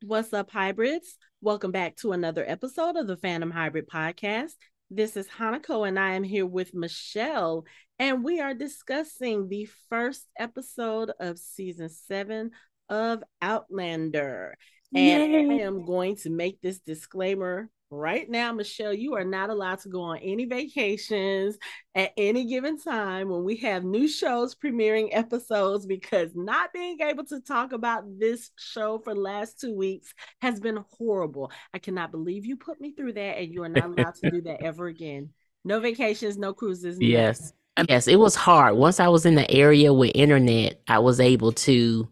What's up, hybrids? Welcome back to another episode of the Fandom Hybrid Podcast. This is Hanako, and I am here with Michelle, and we are discussing the first episode of season 7 of Outlander. And I Yay. am going to make this disclaimer right now, Michelle. You are not allowed to go on any vacations at any given time when we have new shows premiering episodes, because not being able to talk about this show for the last 2 weeks has been horrible. I cannot believe you put me through that, and you are not allowed to do that ever again. No vacations, no cruises, nothing. Yes. Yes, it was hard. Once I was in the area with internet, I was able to.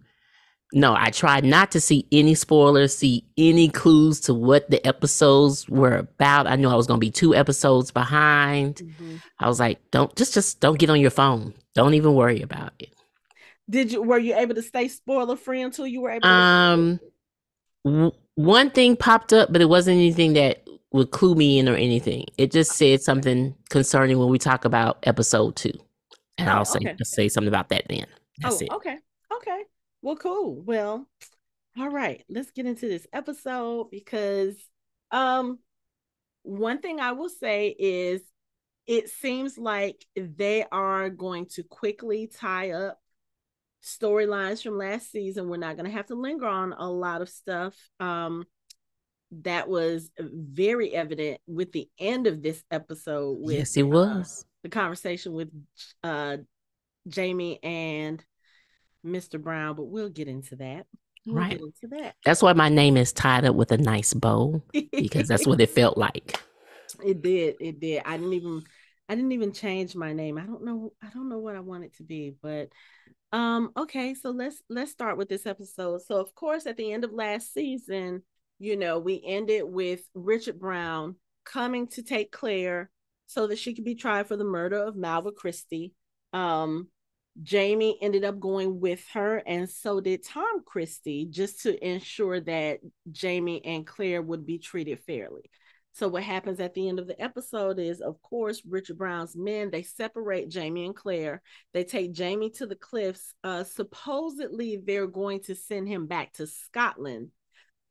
No, I tried not to see any spoilers, see any clues to what the episodes were about. I knew I was going to be 2 episodes behind. Mm-hmm. I was like, don't don't get on your phone. Don't even worry about it. Were you able to stay spoiler free until you were able to watch it? Um, One thing popped up, but it wasn't anything that would clue me in or anything. It just said something concerning when we talk about episode 2. And Oh, okay. I'll say something about that then. That's Oh, it. okay. Okay. Well, cool. Well, all right. Let's get into this episode because um one thing I will say is it seems like they are going to quickly tie up storylines from last season. We're not going to have to linger on a lot of stuff. That was very evident with the end of this episode with Yes, it was. the conversation with uh, Jamie and Mr. Brown, but we'll get into that. We'll Right. get into that. That's why my name is tied up with a nice bow because that's what it felt like. It did. It did. I didn't even change my name. I don't know what I want it to be, but okay, so let's start with this episode. So of course at the end of last season, we ended with Richard Brown coming to take Claire so that she could be tried for the murder of Malva Christie. Um Jamie ended up going with her, and so did Tom Christie, just to ensure that Jamie and Claire would be treated fairly. So what happens at the end of the episode is, of course, Richard Brown's men, they separate Jamie and Claire. They take Jamie to the cliffs. Supposedly they're going to send him back to Scotland,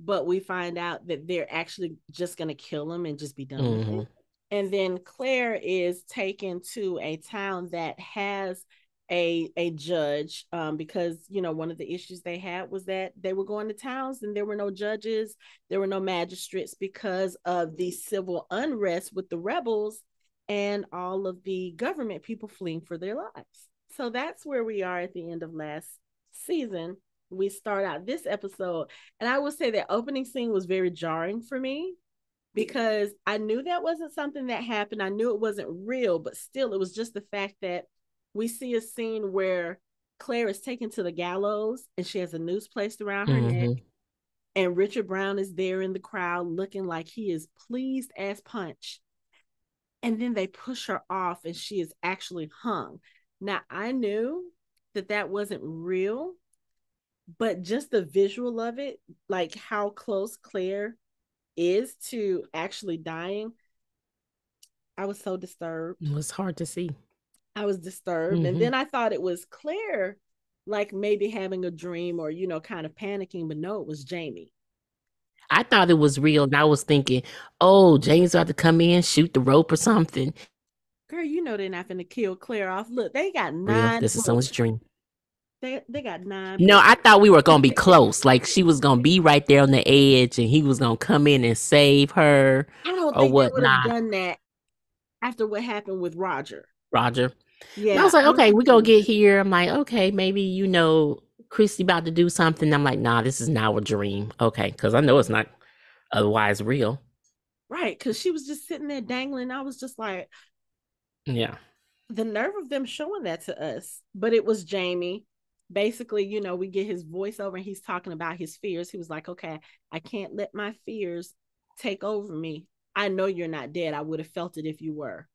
but we find out that they're actually just going to kill him and just be done with Hmm. it. And then Claire is taken to a town that has a judge, because one of the issues they had was that they were going to towns and there were no judges, there were no magistrates, because of the civil unrest with the rebels and all of the government people fleeing for their lives. So that's where we are at the end of last season. We start out this episode, and I would say that opening scene was very jarring for me, because I knew that wasn't something that happened. I knew it wasn't real, but still, it was just the fact that we see a scene where Claire is taken to the gallows and she has a noose placed around her neck, Hmm. and Richard Brown is there in the crowd looking like he is pleased as punch. And then they push her off and she is actually hung. Now, I knew that that wasn't real, but just the visual of it, like how close Claire is to actually dying, I was so disturbed. It was hard to see. I was disturbed. And Hmm. then I thought it was Claire, like maybe having a dream or, kind of panicking, but no, it was Jamie. I thought it was real, and I was thinking, oh, James about to come in, shoot the rope or something. Girl, they're not going to kill Claire off. Look, they got Real. nine This is someone's books. dream. They got nine No, books. I thought we were gonna be close. Like she was gonna be right there on the edge, and he was gonna come in and save her I don't or think they would have whatnot. done that after what happened with Roger. Roger. And I Yeah, was like, I don't okay, think we they gonna would have get done that. here. I'm like, okay, maybe Christy about to do something. I'm like, nah, this is now a dream. Okay, because I know it's not otherwise real. Right, because she was just sitting there dangling. I was just like, Yeah. the nerve of them showing that to us. But it was Jamie. Basically, we get his voiceover and he's talking about his fears. He was like, okay, I can't let my fears take over me. I know you're not dead. I would have felt it if you were.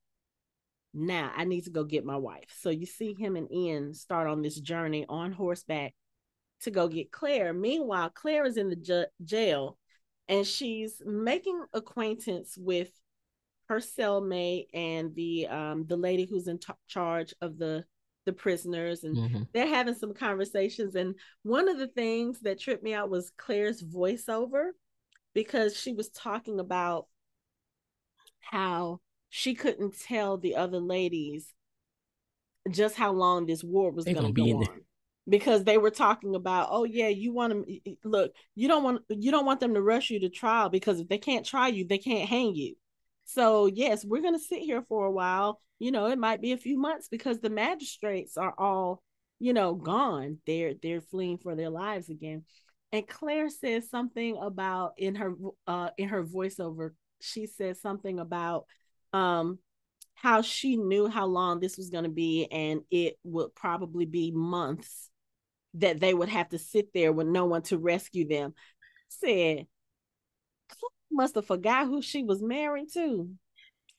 Now I need to go get my wife. So you see him and Ian start on this journey on horseback to go get Claire. Meanwhile, Claire is in the jail, and she's making acquaintance with her cellmate and the lady who's in charge of the the prisoners, and Mm-hmm. they're having some conversations. And one of the things that tripped me out was Claire's voiceover, because she was talking about how she couldn't tell the other ladies just how long this war was They're going gonna to be go in there. on, because they were talking about, oh yeah, you want to look, you don't want them to rush you to trial, because if they can't try you, they can't hang you. So yes, we're going to sit here for a while, it might be a few months, because the magistrates are all, gone. They're fleeing for their lives again. And Claire says something about, in her voiceover, she says something about um how she knew how long this was going to be, and it would probably be months that they would have to sit there with no one to rescue them. Said, must have forgot who she was married to.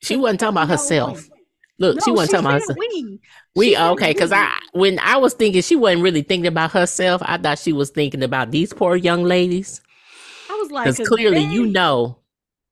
She Because wasn't talking ain't about no way. herself. Look, she No, wasn't she talking about said herself. we. She We said okay, because we. when I was thinking she wasn't really thinking about herself, I thought she was thinking about these poor young ladies. I was like, Because because clearly, they,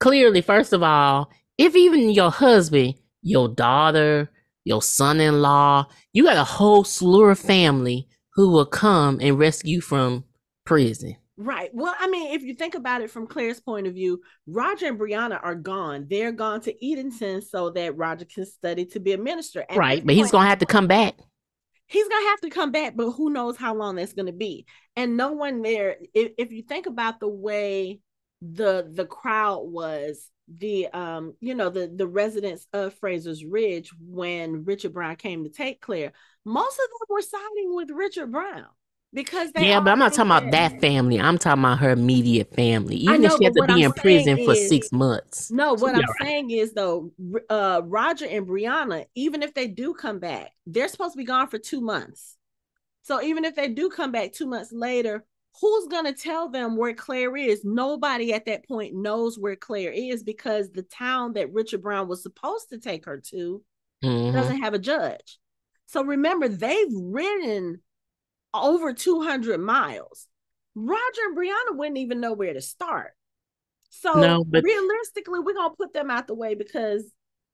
clearly, first of all, if even your husband, your daughter, your son-in-law, you got a whole slew of family who will come and rescue you from prison. right. Well, I mean, if you think about it from Claire's point of view, Roger and Breanna are gone. They're gone to Edenton so that Roger can study to be a minister. At this Right, but he's point, gonna have to come back. he's gonna have to come back, but who knows how long that's gonna be. And no one there, if you think about the way the crowd was, the residents of Fraser's Ridge, when Richard Brown came to take Claire, most of them were siding with Richard Brown, because they Yeah, but all I'm not think talking about that. that family. I'm talking about her immediate family. I Even if know, she but had to what be I'm in saying prison for is, 6 months, no, she'll what be I'm all right. saying is though, Roger and Breanna, even if they do come back, they're supposed to be gone for 2 months. So even if they do come back 2 months later, who's going to tell them where Claire is? Nobody at that point knows where Claire is, because the town that Richard Brown was supposed to take her to Mm-hmm. doesn't have a judge. So remember, they've ridden over 200 miles. Roger and Breanna wouldn't even know where to start. So No, but realistically, we're going to put them out the way, because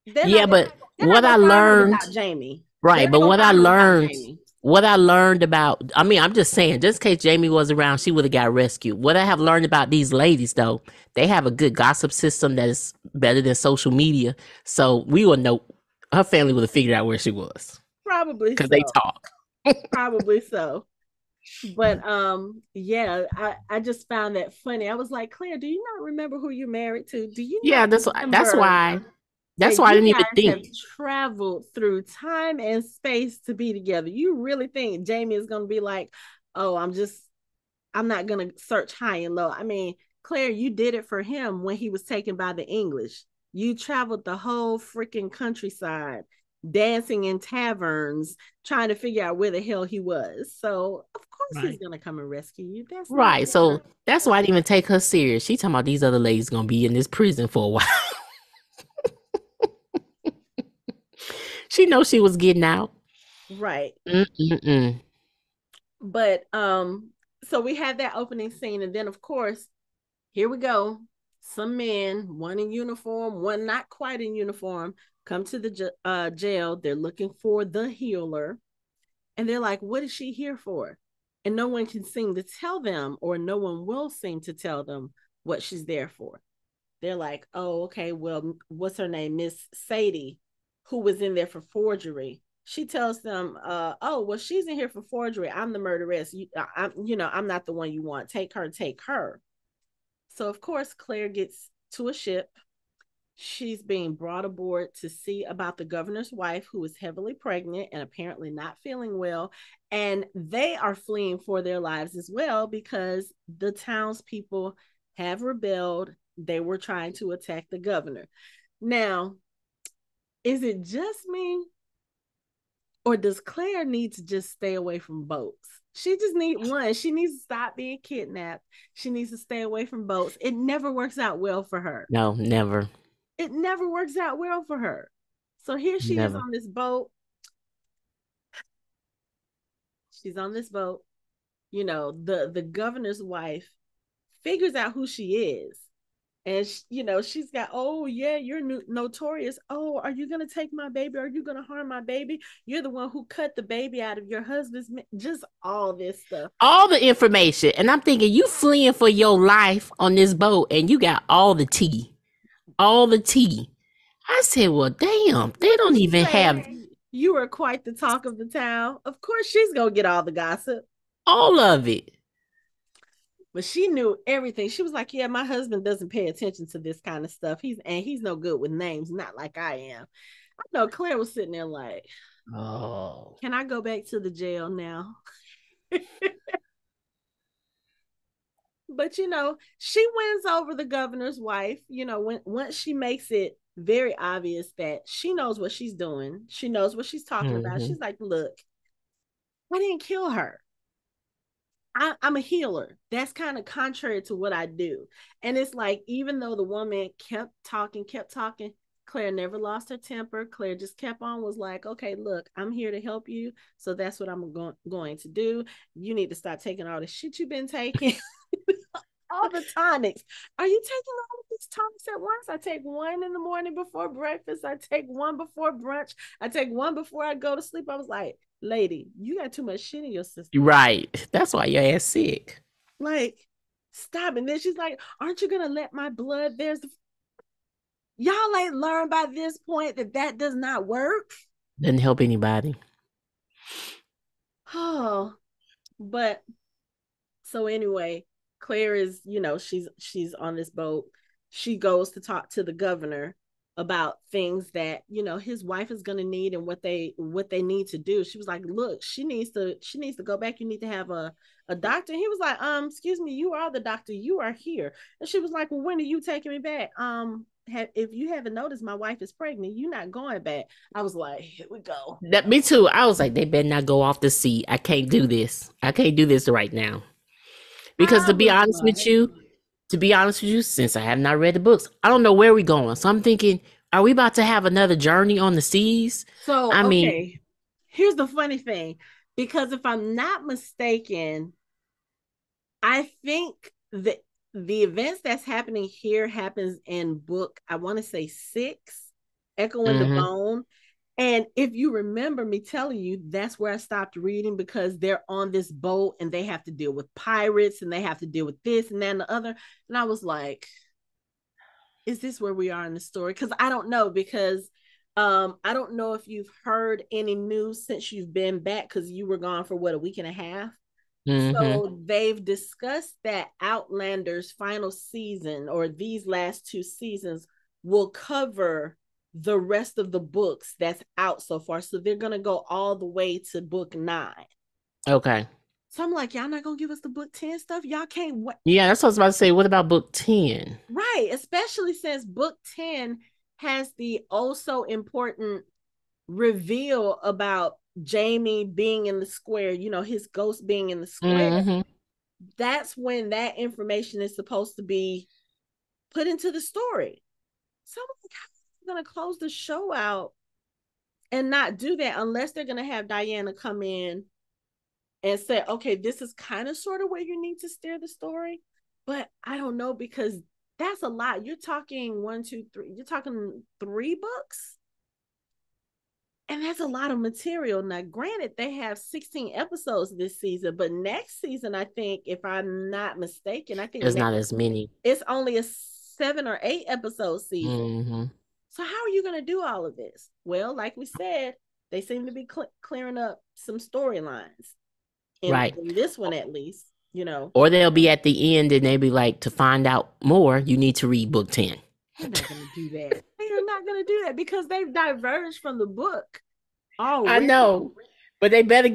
they're yeah, not going to but they're not what I going to find her learned, without Jamie. They're right? not But going to find her without Jamie. what I learned about, I mean, I'm just saying, just in case Jamie was around, she would have got rescued. What I have learned about these ladies, though, they have a good gossip system that is better than social media. So we would know her family would have figured out where she was Probably because they so. talk. Probably so. But yeah, I just found that funny. I was like, Claire, do you not remember who you're married to? Do you Yeah, not that's remember why that I you didn't even guys have think. traveled through time and space to be together? You really think Jamie is gonna be like, oh, I'm not gonna search high and low? I mean, Claire, you did it for him when he was taken by the English. You traveled the whole freaking countryside, dancing in taverns, trying to figure out where the hell he was. So of course he's Right. gonna come and rescue you. That's not Right. So that's why I didn't even take her serious. She talking about these other ladies gonna be in this prison for a while. She knows she was getting out. right. Mm-mm-mm. But so we had that opening scene, and then of course, here we go. Some men, one in uniform, one not quite in uniform, come to the jail. They're looking for the healer. And they're like, what is she here for? And no one can seem to tell them, or no one will seem to tell them what she's there for. They're like, oh, okay, well, what's her name? Miss Sadie, who was in there for forgery. She tells them, oh, well, she's in here for forgery. I'm the murderess. I'm not the one you want. Take her, take her. So, of course, Claire gets to a ship. She's being brought aboard to see about the governor's wife, who is heavily pregnant and apparently not feeling well. And they are fleeing for their lives as well, because the townspeople have rebelled. They were trying to attack the governor. Now, is it just me, or does Claire need to just stay away from boats? She just needs one. She needs to stop being kidnapped. She needs to stay away from boats. It never works out well for her. No, never. It never works out well for her. So here she is Never. on this boat. She's on this boat. The governor's wife figures out who she is. And you know, she's got, oh yeah, you're notorious. Oh, are you gonna take my baby? Are you gonna harm my baby? You're the one who cut the baby out of your husband's. Just all this stuff. All the information. And I'm thinking, you fleeing for your life on this boat and you got all the tea. All the tea. I said, well, damn, they What did don't she even say? have You were quite the talk of the town. Of course, she's gonna get all the gossip. all of it. But she knew everything. She was like, "Yeah, my husband doesn't pay attention to this kind of stuff. He's no good with names, not like I am." I know Claire was sitting there like, Oh. "Can I go back to the jail now?" But you know, she wins over the governor's wife. You know, once she makes it very obvious that she knows what she's doing, she knows what she's talking about. Mm-hmm. She's like, "Look, I didn't kill her. I'm a healer. That's kind of contrary to what I do." And it's like, even though the woman kept talking, Claire never lost her temper. Claire just kept on, was like, okay, look, I'm here to help you. So that's what I'm going to do. You need to start taking all the shit you've been taking. All the tonics. Are you taking all of these tonics at once? I take one in the morning before breakfast. I take one before brunch. I take one before I go to sleep. I was like, lady, you got too much shit in your system. Right. That's why your ass sick. Like, stop. And then she's like, aren't you gonna let my blood? Y'all ain't learned by this point that does not work. Doesn't help anybody. Oh, but so anyway, Claire is, you know, she's on this boat. She goes to talk to the governor about things that, you know, his wife is going to need and what they need to do. She was like, look, she needs to go back. You need to have a doctor. And he was like, excuse me, you are the doctor. You are here. And she was like, well, when are you taking me back? If you haven't noticed, my wife is pregnant. You're not going back. I was like, here we go. That me too. I was like, they better not go off the sea. I can't do this. I can't do this right now. Because I was like, to be honest with you, since I have not read the books, I don't know where we're going. So I'm thinking, are we about to have another journey on the seas? so I mean, okay. Here's the funny thing, because if I'm not mistaken, I think that the events that's happening here happens in book, I want to say 6, Echo in the mm-hmm, Bone. And if you remember me telling you, that's where I stopped reading, because they're on this boat and they have to deal with pirates and they have to deal with this and that and the other. And I was like, is this where we are in the story? Because I don't know, because I don't know if you've heard any news since you've been back, because you were gone for what, a week and a half. mm-hmm. So they've discussed that Outlander's final season, or these last 2 seasons, will cover the rest of the books that's out so far. So they're going to go all the way to book 9. Okay. So I'm like, y'all not going to give us the book 10 stuff? Y'all can't wait. Yeah, that's what I was about to say. What about book 10? Right. Especially since book 10 has the also important reveal about Jamie being in the square, you know, his ghost being in the square. Mm-hmm. That's when that information is supposed to be put into the story. So I'm like, how are you going to close the show out and not do that, unless they're going to have Diana come in and say, okay, this is kind of sort of where you need to steer the story. But I don't know, because that's a lot. You're talking 1, 2, 3. You're talking 3 books. And that's a lot of material. Now, granted, they have 16 episodes this season, but next season, I think, if I'm not mistaken, I think There's not as many. it's only a 7 or 8 episode season. Mm-hmm. So how are you going to do all of this? Well, like we said, they seem to be clearing up some storylines Right. in this one, at least, you know. Or they'll be at the end and they'll be like, to find out more, you need to read book 10. They're not going to do that. They are not going to do that, because they've diverged from the book I already. know. But they better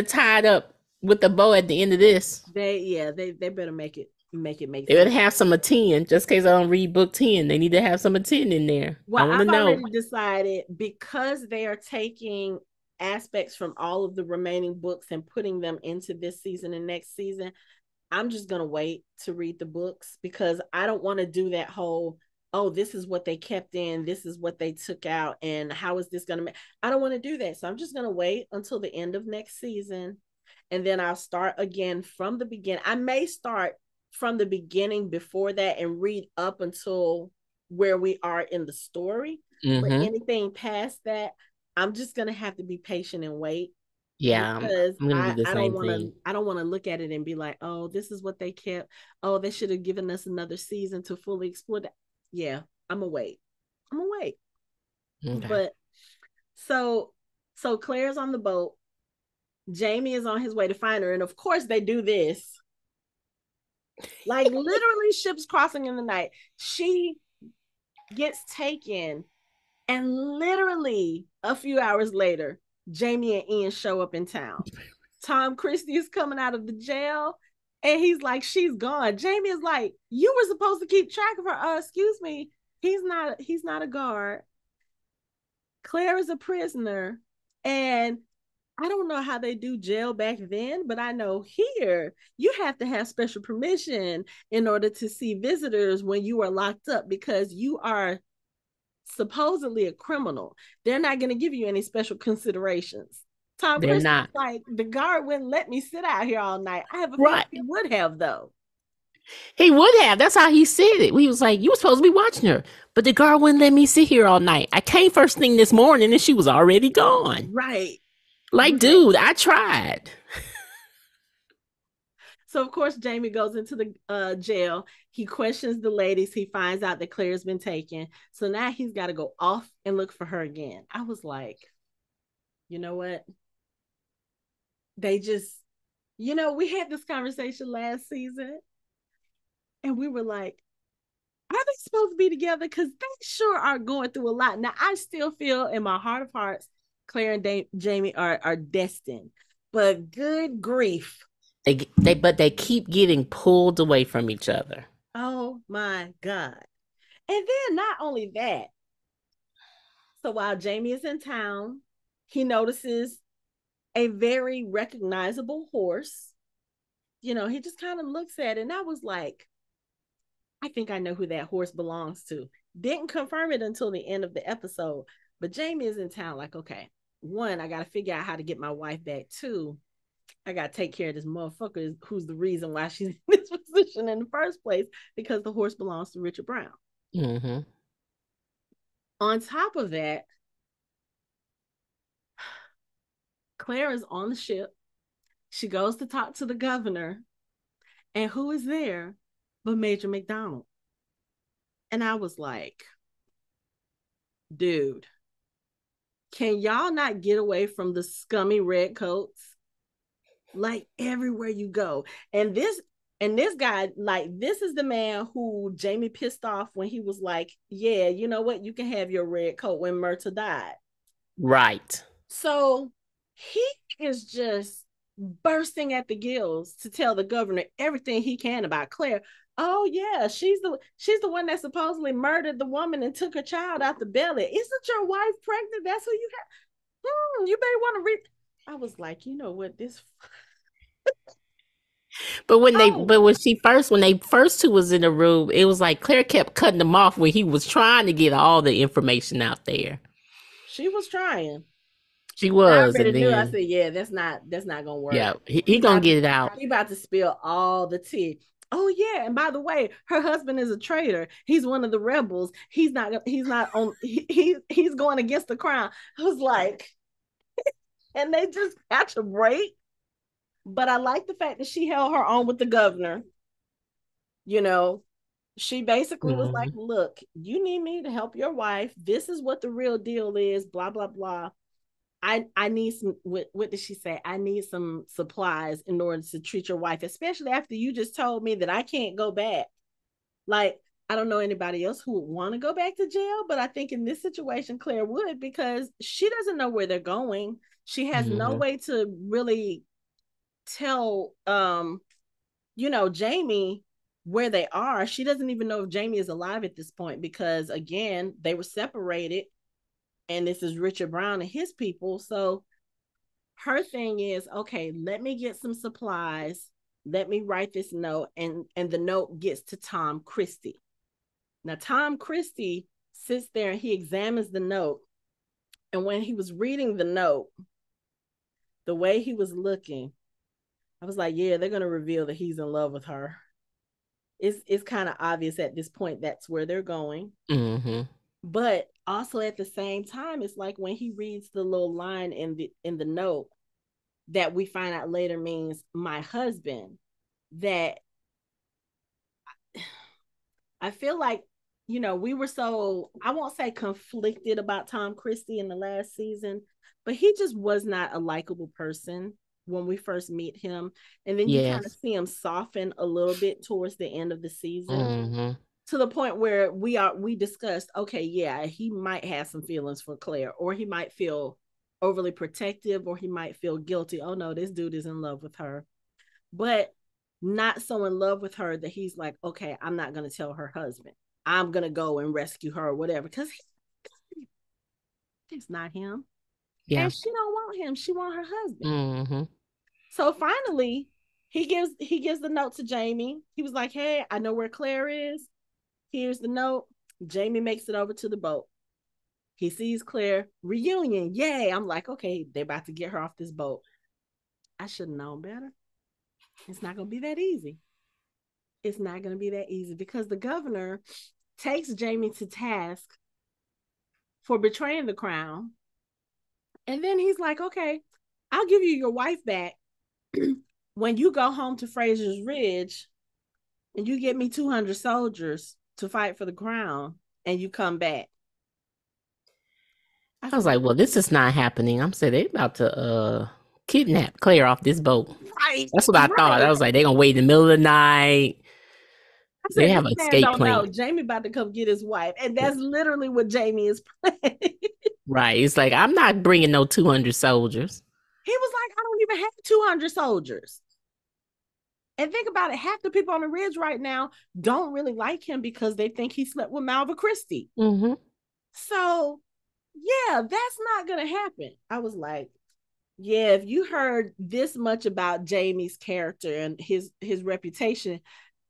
tie it up with the bow at the end of this. They better make They sense. better have some of 10, just in case I don't read book 10. They need to have some of 10 in there. Well, I want to I've know. already decided, because they are taking aspects from all of the remaining books and putting them into this season and next season, I'm just going to wait to read the books, because I don't want to do that whole, oh, this is what they kept in, this is what they took out, and how is this going to make, I don't want to do that. So I'm just going to wait until the end of next season, and then I'll start again from the beginning. I may start from the beginning before that and read up until where we are in the story. But Mm-hmm. anything past that, I'm just gonna have to be patient and wait, Yeah, because I'm gonna do the I don't same want to thing. I don't want to look at it and be like, oh, this is what they kept. Oh, they should have given us another season to fully explore that. Yeah, I'm gonna wait. I'm gonna wait. Okay. But so Claire's on the boat. Jamie is on his way to find her, and of course they do this. Like literally ships crossing in the night. She gets taken, and literally a few hours later, Jamie and Ian show up in town. Tom Christie is coming out of the jail, and he's like, she's gone. Jamie is like, you were supposed to keep track of her. Excuse me. He's not a guard. Claire is a prisoner. And I don't know how they do jail back then, but I know here you have to have special permission in order to see visitors when you are locked up, because you are supposedly a criminal. They're not going to give you any special considerations. Tom They're Christie not. was like, the guard wouldn't let me sit out here all night. I have a feeling Right. he would have, though. He would have. That's how he said it. He was like, you were supposed to be watching her. But the girl wouldn't let me sit here all night. I came first thing this morning and she was already gone. Right. Like, Right. dude, I tried. So, of course, Jamie goes into the jail. He questions the ladies. He finds out that Claire's been taken. So now he's got to go off and look for her again. I was like, you know what? They just, we had this conversation last season, and we were like, are they supposed to be together? Because they sure are going through a lot. Now, I still feel in my heart of hearts, Claire and Jamie are destined. But good grief. But they keep getting pulled away from each other. Oh my God. And then not only that, so while Jamie is in town, he notices a very recognizable horse. He just kind of looks at it, and I was like, I think I know who that horse belongs to. Didn't confirm it until the end of the episode. But Jamie is in town, like, okay, one, I got to figure out how to get my wife back. Two, I got to take care of this motherfucker who's the reason why she's in this position in the first place, because the horse belongs to Richard Brown. Mm-hmm. On top of that, Claire is on the ship. She goes to talk to the governor, and who is there but Major McDonald? And I was like, dude, can y'all not get away from the scummy redcoats? Like everywhere you go. And this guy, like, this is the man who Jamie pissed off when he was like, yeah, you know what? You can have your red coat when Myrtle died. Right. So he is just bursting at the gills to tell the governor everything he can about Claire. Oh yeah, she's the one that supposedly murdered the woman and took her child out the belly. Isn't your wife pregnant? That's who you have. You may want to read. I was like, you know what, this. But Oh, when they first two was in the room, it was like Claire kept cutting them off when he was trying to get all the information out there. she was trying. She I was, already and knew. I then said, yeah, that's not gonna work. yeah, he gonna get it out. He about to spill all the tea. Oh yeah, and by the way, her husband is a traitor. He's one of the rebels. He's not on. He's going against the crown. I was like, and they just catch a break. But I like the fact that she held her own with the governor. You know, she basically was like, Mm-hmm. look, you need me to help your wife. This is what the real deal is. Blah blah blah. I need some. What did she say? I need some supplies in order to treat your wife, especially after you just told me that I can't go back. Like, I don't know anybody else who would want to go back to jail, but I think in this situation, Claire would, because she doesn't know where they're going. She has no Mm-hmm. way to really tell, Jamie where they are. She doesn't even know if Jamie is alive at this point, because again, they were separated, and this is Richard Brown and his people. So her thing is, okay, let me get some supplies, let me write this note, and the note gets to Tom Christie. Now Tom Christie sits there and he examines the note, and when he was reading the note, the way he was looking, I was like, yeah, they're going to reveal that he's in love with her. it's kind of obvious at this point that's where they're going. Mm-hmm. But also at the same time, it's like when he reads the little line in the note that we find out later means my husband, that I feel like, we were so, I won't say conflicted about Tom Christie in the last season, but he just was not a likable person when we first meet him. And then you kind of Yes. see him soften a little bit towards the end of the season, Mm-hmm. to the point where we discussed, okay, yeah, he might have some feelings for Claire, or he might feel overly protective, or he might feel guilty. Oh no, this dude is in love with her. But not so in love with her that he's like, okay, I'm not going to tell her husband. I'm going to go and rescue her or whatever. Because it's not him. Yeah. And she don't want him. She want her husband. Mm-hmm. So finally, he gives the note to Jamie. He was like, hey, I know where Claire is. Here's the note. Jamie makes it over to the boat. He sees Claire. Reunion. Yay. I'm like, okay, they're about to get her off this boat. I should have known better. It's not going to be that easy. It's not going to be that easy because the governor takes Jamie to task for betraying the crown. And then he's like, okay, I'll give you your wife back when you go home to Fraser's Ridge and you get me 200 soldiers to fight for the crown and you come back. I was like, well, this is not happening. I'm saying they about to kidnap Claire off this boat. Right, That's what I thought. right. I was like, they're gonna wait in the middle of the night. I They said, have this an man escape don't know. plan. Jamie about to come get his wife. And that's literally what Jamie is playing. Right. It's like, I'm not bringing no 200 soldiers. He was like, I don't even have 200 soldiers. And think about it, half the people on the ridge right now don't really like him because they think he slept with Malva Christie. Mm-hmm. So, yeah, that's not going to happen. I was like, yeah, if you heard this much about Jamie's character and his reputation,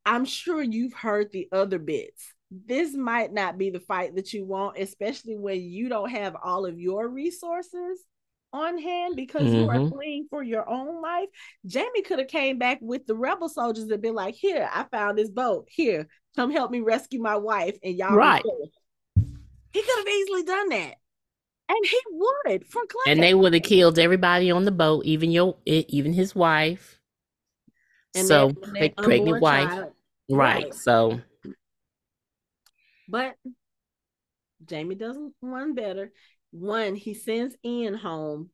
I'm sure you've heard the other bits. This might not be the fight that you want, especially when you don't have all of your resources on hand because you are Mm-hmm. fleeing for your own life. Jamie could have came back with the rebel soldiers and been like, here, I found this boat. Here, come help me rescue my wife and y'all be Right. cool. He could have easily done that. And he would for And Claire. they would have killed everybody on the boat, even his wife. And So that pregnant unborn wife. child. Right. Right. So But Jamie does one better. One, he sends Ian home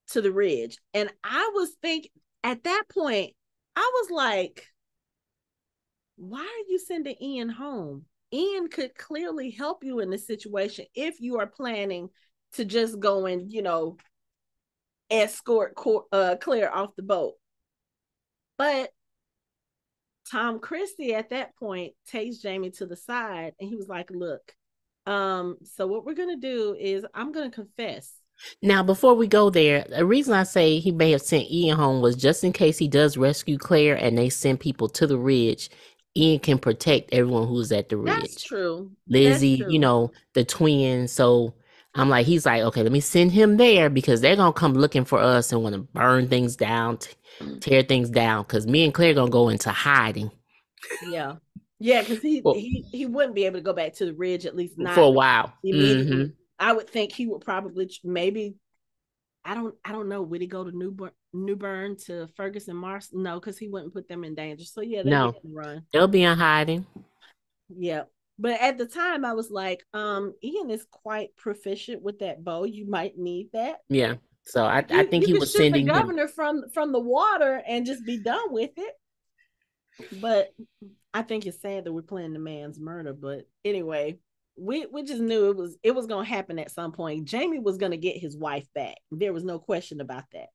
to the ridge. And I was thinking at that point, I was like, why are you sending Ian home? Ian could clearly help you in this situation if you are planning to just go and, escort Claire off the boat. But Tom Christie at that point takes Jamie to the side and he was like, look, so what we're gonna do is I'm gonna confess. now, before we go there, the reason I say he may have sent Ian home was just in case he does rescue Claire and they send people to the ridge. Ian can protect everyone who's at the That's ridge. true. That's Lizzie, true. the twins. So I'm like, he's like, okay, let me send him there because they're gonna come looking for us and want to burn things down, tear things down. Because me and Claire gonna go into hiding. Yeah. Yeah, because he, Well, he he wouldn't be able to go back to the ridge, at least for not a while. immediately. Mm-hmm. I would think he would probably maybe I don't know. Would he go to Newbern to Ferguson Mars? No, because he wouldn't put them in danger. So yeah, they'd be No, on the run. they'll be in hiding. Yeah. But at the time I was like, Ian is quite proficient with that bow. You might need that. Yeah. So I You think you he could was shoot the sending him. governor from the water and just be done with it. But I think it's sad that we're playing the man's murder. But anyway, we just knew it was gonna happen at some point. Jamie was gonna get his wife back. There was no question about that.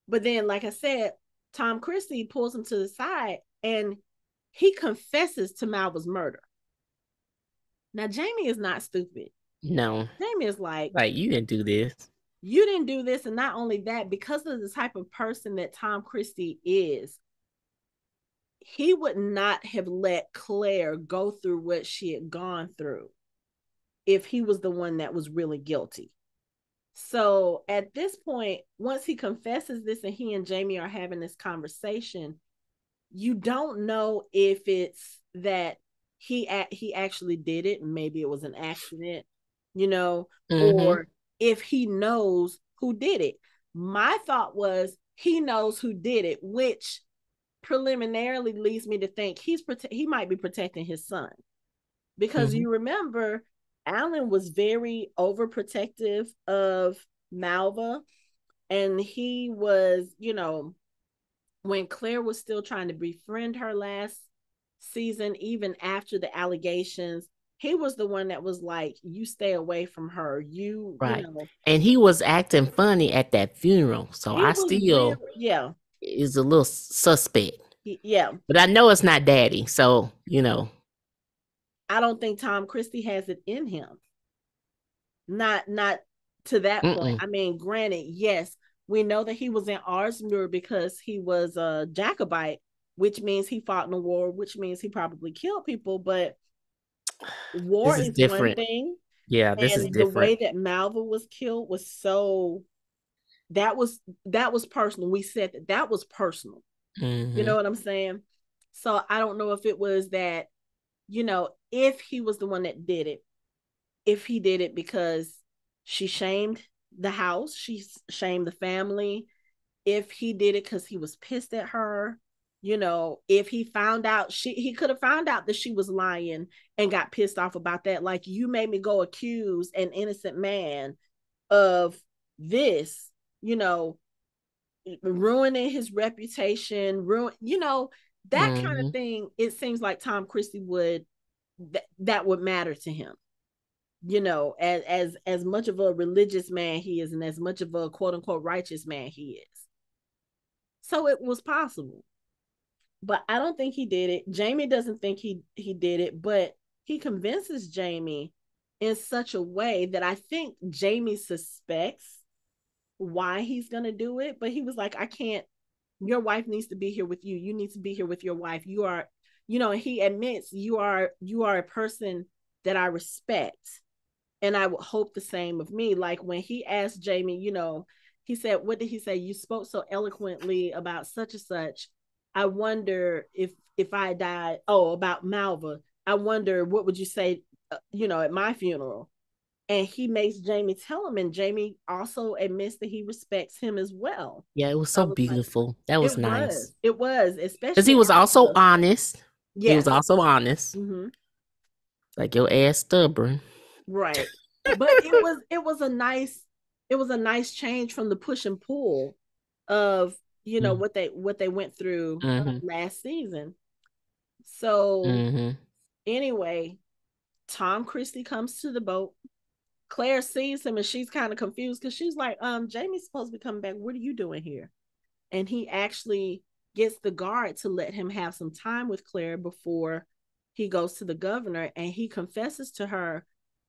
But then, like I said, Tom Christie pulls him to the side and he confesses to Malva's murder. Now, Jamie is not stupid. No, Jamie is like, like you didn't do this. you didn't do this. And not only that, because of the type of person that Tom Christie is, he would not have let Claire go through what she had gone through if he was the one that was really guilty. So at this point, once he confesses this and he and Jamie are having this conversation, you don't know if it's that he actually did it, maybe it was an accident, you know, Mm-hmm. or if he knows who did it. My thought was he knows who did it, which preliminarily leads me to think he might be protecting his son, because Mm-hmm. you remember Alan was very overprotective of Malva, and he was, when Claire was still trying to befriend her last season, even after the allegations, he was the one that was like, "You stay away from her." Right. And he was acting funny at that funeral. So He I was real, still yeah, is a little suspect. yeah. But I know it's not daddy. So, I don't think Tom Christie has it in him. Not to that point. mm-mm. I mean, granted, yes, we know that he was in Arsmuir because he was a Jacobite, which means he fought in a war, which means he probably killed people. But war This is is one different. thing, Yeah, this is and the different. way that Malva was killed was so that was personal. We said that was personal. You Mm-hmm. know what I'm saying? So I don't know if it was that, if he was the one that did it, if he did it because she shamed the house, she shamed the family, if he did it because he was pissed at her, if he found out he could have found out that she was lying and got pissed off about that. Like, you made me go accuse an innocent man of this, you know, ruining his reputation, that kind of Mm-hmm. thing. It seems like Tom Christie would that would matter to him, as much of a religious man he is, and as much of a quote unquote righteous man he is. So it was possible, but I don't think he did it. Jamie doesn't think he did it, but he convinces Jamie in such a way that I think Jamie suspects why he's going to do it, but he was like, I can't, your wife needs to be here with you. You need to be here with your wife. You are, he admits you are a person that I respect, and I would hope the same of me. Like when he asked Jamie, he said, what did he say? You spoke so eloquently about such and such. I wonder if I died, oh, about Malva, I wonder what would you say, at my funeral. And he makes Jamie tell him, and Jamie also admits that he respects him as well. Yeah, it was I so was like, beautiful. That was it was, nice. it was, Because he especially was also after, honest. He was yes, also honest. mm-hmm, Like your ass stubborn. right. But it was a nice change from the push and pull of Mm-hmm. what they went through Mm-hmm. last season. So Mm-hmm. anyway, Tom Christie comes to the boat. Claire sees him and she's kind of confused because she's like, Jamie's supposed to be coming back. What are you doing here? And he actually gets the guard to let him have some time with Claire before he goes to the governor, and he confesses to her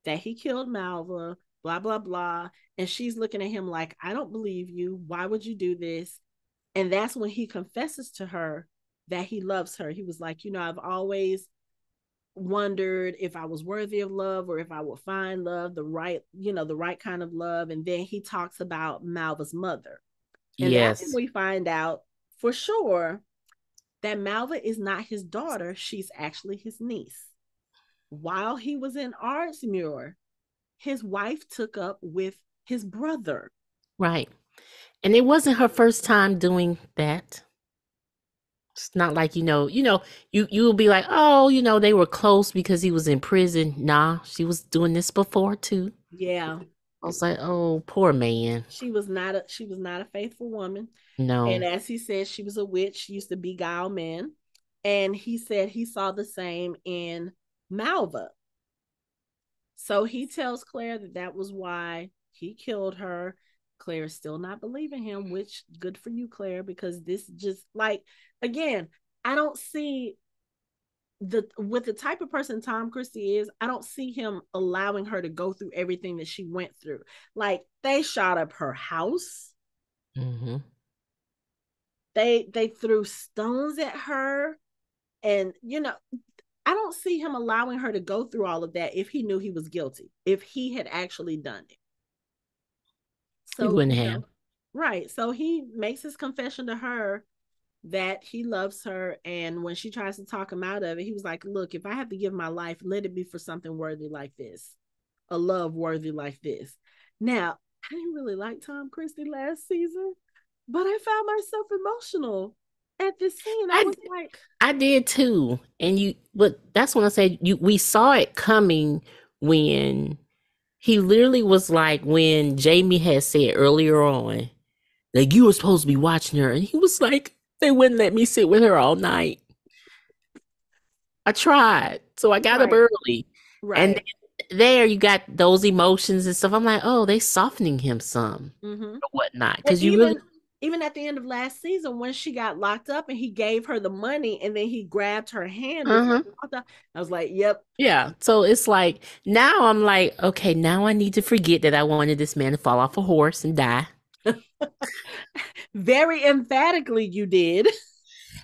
that he killed Malva, blah blah blah. And she's looking at him like, I don't believe you. Why would you do this? And that's when he confesses to her that he loves her. He was like, I've always wondered if I was worthy of love, or if I would find love, the right kind of love. And then he talks about Malva's mother. And that's when Yes. we find out for sure that Malva is not his daughter. She's actually his niece. While he was in Ardsmuir, his wife took up with his brother. Right. And it wasn't her first time doing that. It's not like, you will be like, oh, they were close because he was in prison. Nah, she was doing this before too. Yeah, I was like, oh, poor man. she was not a faithful woman. And No. as he said, she was a witch. She used to beguile men. And he said he saw the same in Malva. So he tells Claire that was why he killed her. Claire is still not believing him, which good for you, Claire, because this just like, again, I don't see with the type of person Tom Christie is, I don't see him allowing her to go through everything that she went through. Like, they shot up her house. Mm-hmm. They threw stones at her, and I don't see him allowing her to go through all of that if he knew he was guilty, if he had actually done it. He So, wouldn't have. right. So he makes his confession to her, that he loves her. And when she tries to talk him out of it, he was like, look, if I have to give my life, let it be for something worthy like this, a love worthy like this. Now, I didn't really like Tom Christie last season, but I found myself emotional at this scene. I I was like, I did too. And but that's when I said we saw it coming when he literally was like when Jamie had said earlier on, like you were supposed to be watching her, and he was like, they wouldn't let me sit with her all night. I tried, so I got up right, early, and right. there you got those emotions and stuff. I'm like, oh, they softening him some Mm-hmm. or whatnot And because you really, even at the end of last season, when she got locked up and he gave her the money and then he grabbed her hand before uh-huh. she walked out, I was like, yep. Yeah. So it's like now I'm like, okay, now I need to forget that I wanted this man to fall off a horse and die. Very emphatically, you did.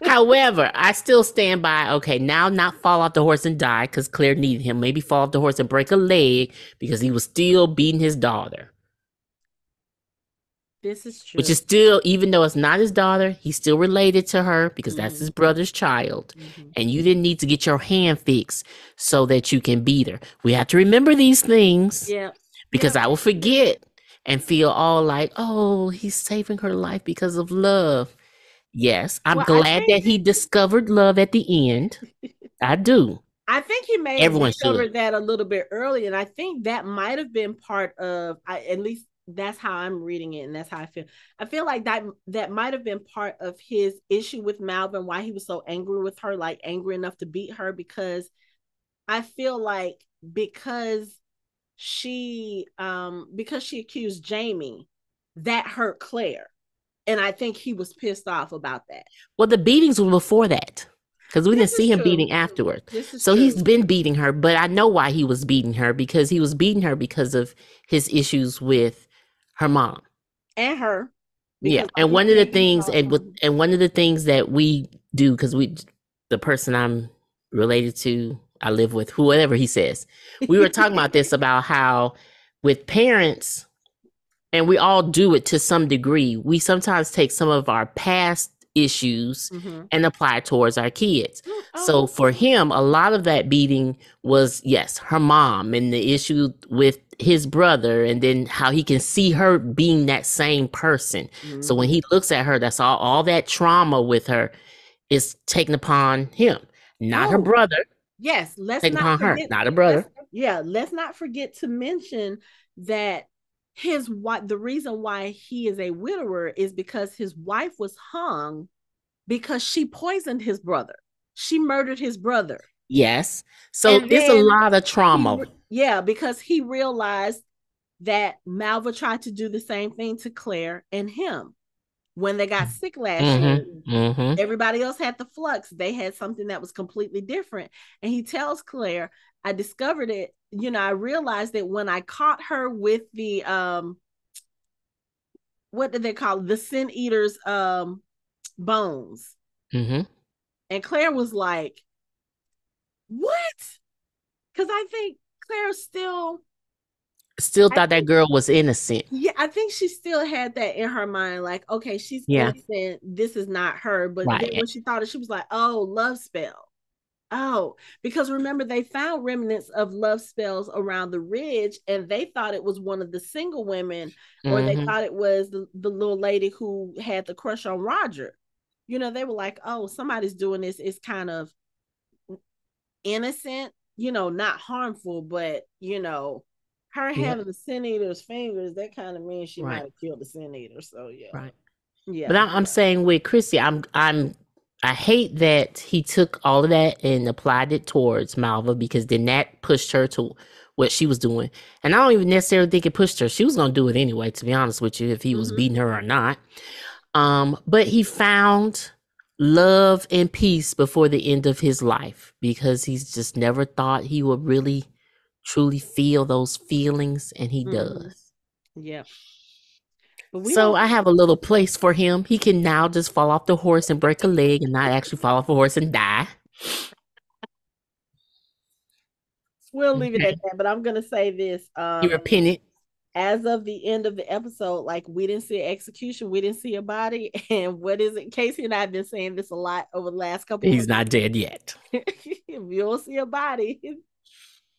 However, I still stand by, okay, now not fall off the horse and die because Claire needed him. Maybe fall off the horse and break a leg because he was still beating his daughter. This is Which true. is still, even though it's not his daughter, he's still related to her because that's Mm-hmm. his brother's child. Mm-hmm. And you didn't need to get your hand fixed so that you can beat her. We have to remember these things Yeah. because Yep. I will forget and feel all like, oh, he's saving her life because of love. Yes, I'm Well, I glad think that he discovered love at the end. I do. I think he may have Everyone should. discovered that a little bit early, and I think that might have been part of. At least that's how I'm reading it, and that's how I feel. I feel like that might have been part of his issue with Malvin, why he was so angry with her, like angry enough to beat her, because I feel like because because she accused Jamie, that hurt Claire, and I think he was pissed off about that. Well, the beatings were before that because we This didn't is see him true. beating afterward. This is So he's true. been beating her, but I know why he was beating her because he was beating her because of his issues with her mom. And her, Yeah, because and he one of the said he things, saw something. and one of the things that we do because the person I'm related to, I live with, whoever he says, we were talking about this about how with parents, and we all do it to some degree. We sometimes take some of our past issues Mm-hmm. and apply towards our kids. So Oh, for him, a lot of that beating was, yes, her mom and the issue with his brother, and then how he can see her being that same person. So when mm-hmm. he looks at her, that's all that trauma with her is taken upon him, not her Oh, brother, yes. taken upon her, not her brother. Let's not forget to mention that his wife. The reason why he is a widower is because his wife was hung because she poisoned his brother. She murdered his brother, Yes. So and it's a then lot of trauma. yeah, because he realized that Malva tried to do the same thing to Claire and him when they got sick last year. Mm-hmm. Mm-hmm. Everybody else had the flux. They had something that was completely different. And he tells Claire, I discovered it. I realized that when I caught her with the what did they call it? The sin eaters bones. Mm-hmm. And Claire was like, what? Because I think Claire still Still I thought that think girl was innocent. yeah, I think she still had that in her mind, like, okay, she's Yeah. innocent. This is not her. But then Right. when she thought it, she was like, oh, love spell. Oh, because remember, they found remnants of love spells around the ridge, and they thought it was one of the single women, or they Mm-hmm. thought it was the little lady who had the crush on Roger. They were like, oh, somebody's doing this. It's kind of innocent, not harmful, but, her Yeah. having the sin eater's fingers, that kind of means she might Right. have killed the sin eater. So, yeah. Right. But Yeah. I'm saying with Chrissy, I hate that he took all of that and applied it towards Malva because then that pushed her to what she was doing. And I don't even necessarily think it pushed her. She was gonna do it anyway, to be honest with you, if he was Mm-hmm. beating her or not. But he found love and peace before the end of his life because he's just never thought he would really truly feel those feelings, and he Mm-hmm. does. Yeah. But we So don't, I have a little place for him. He can now just fall off the horse and break a leg and not actually fall off a horse and die. we'll leave it at Okay. that. But I'm going to say this. He repented. as of the end of the episode, like we didn't see an execution, we didn't see a body. And what is it? Casey and I have been saying this a lot over the last couple He's of not dead yet. weeks. If you don't see a body,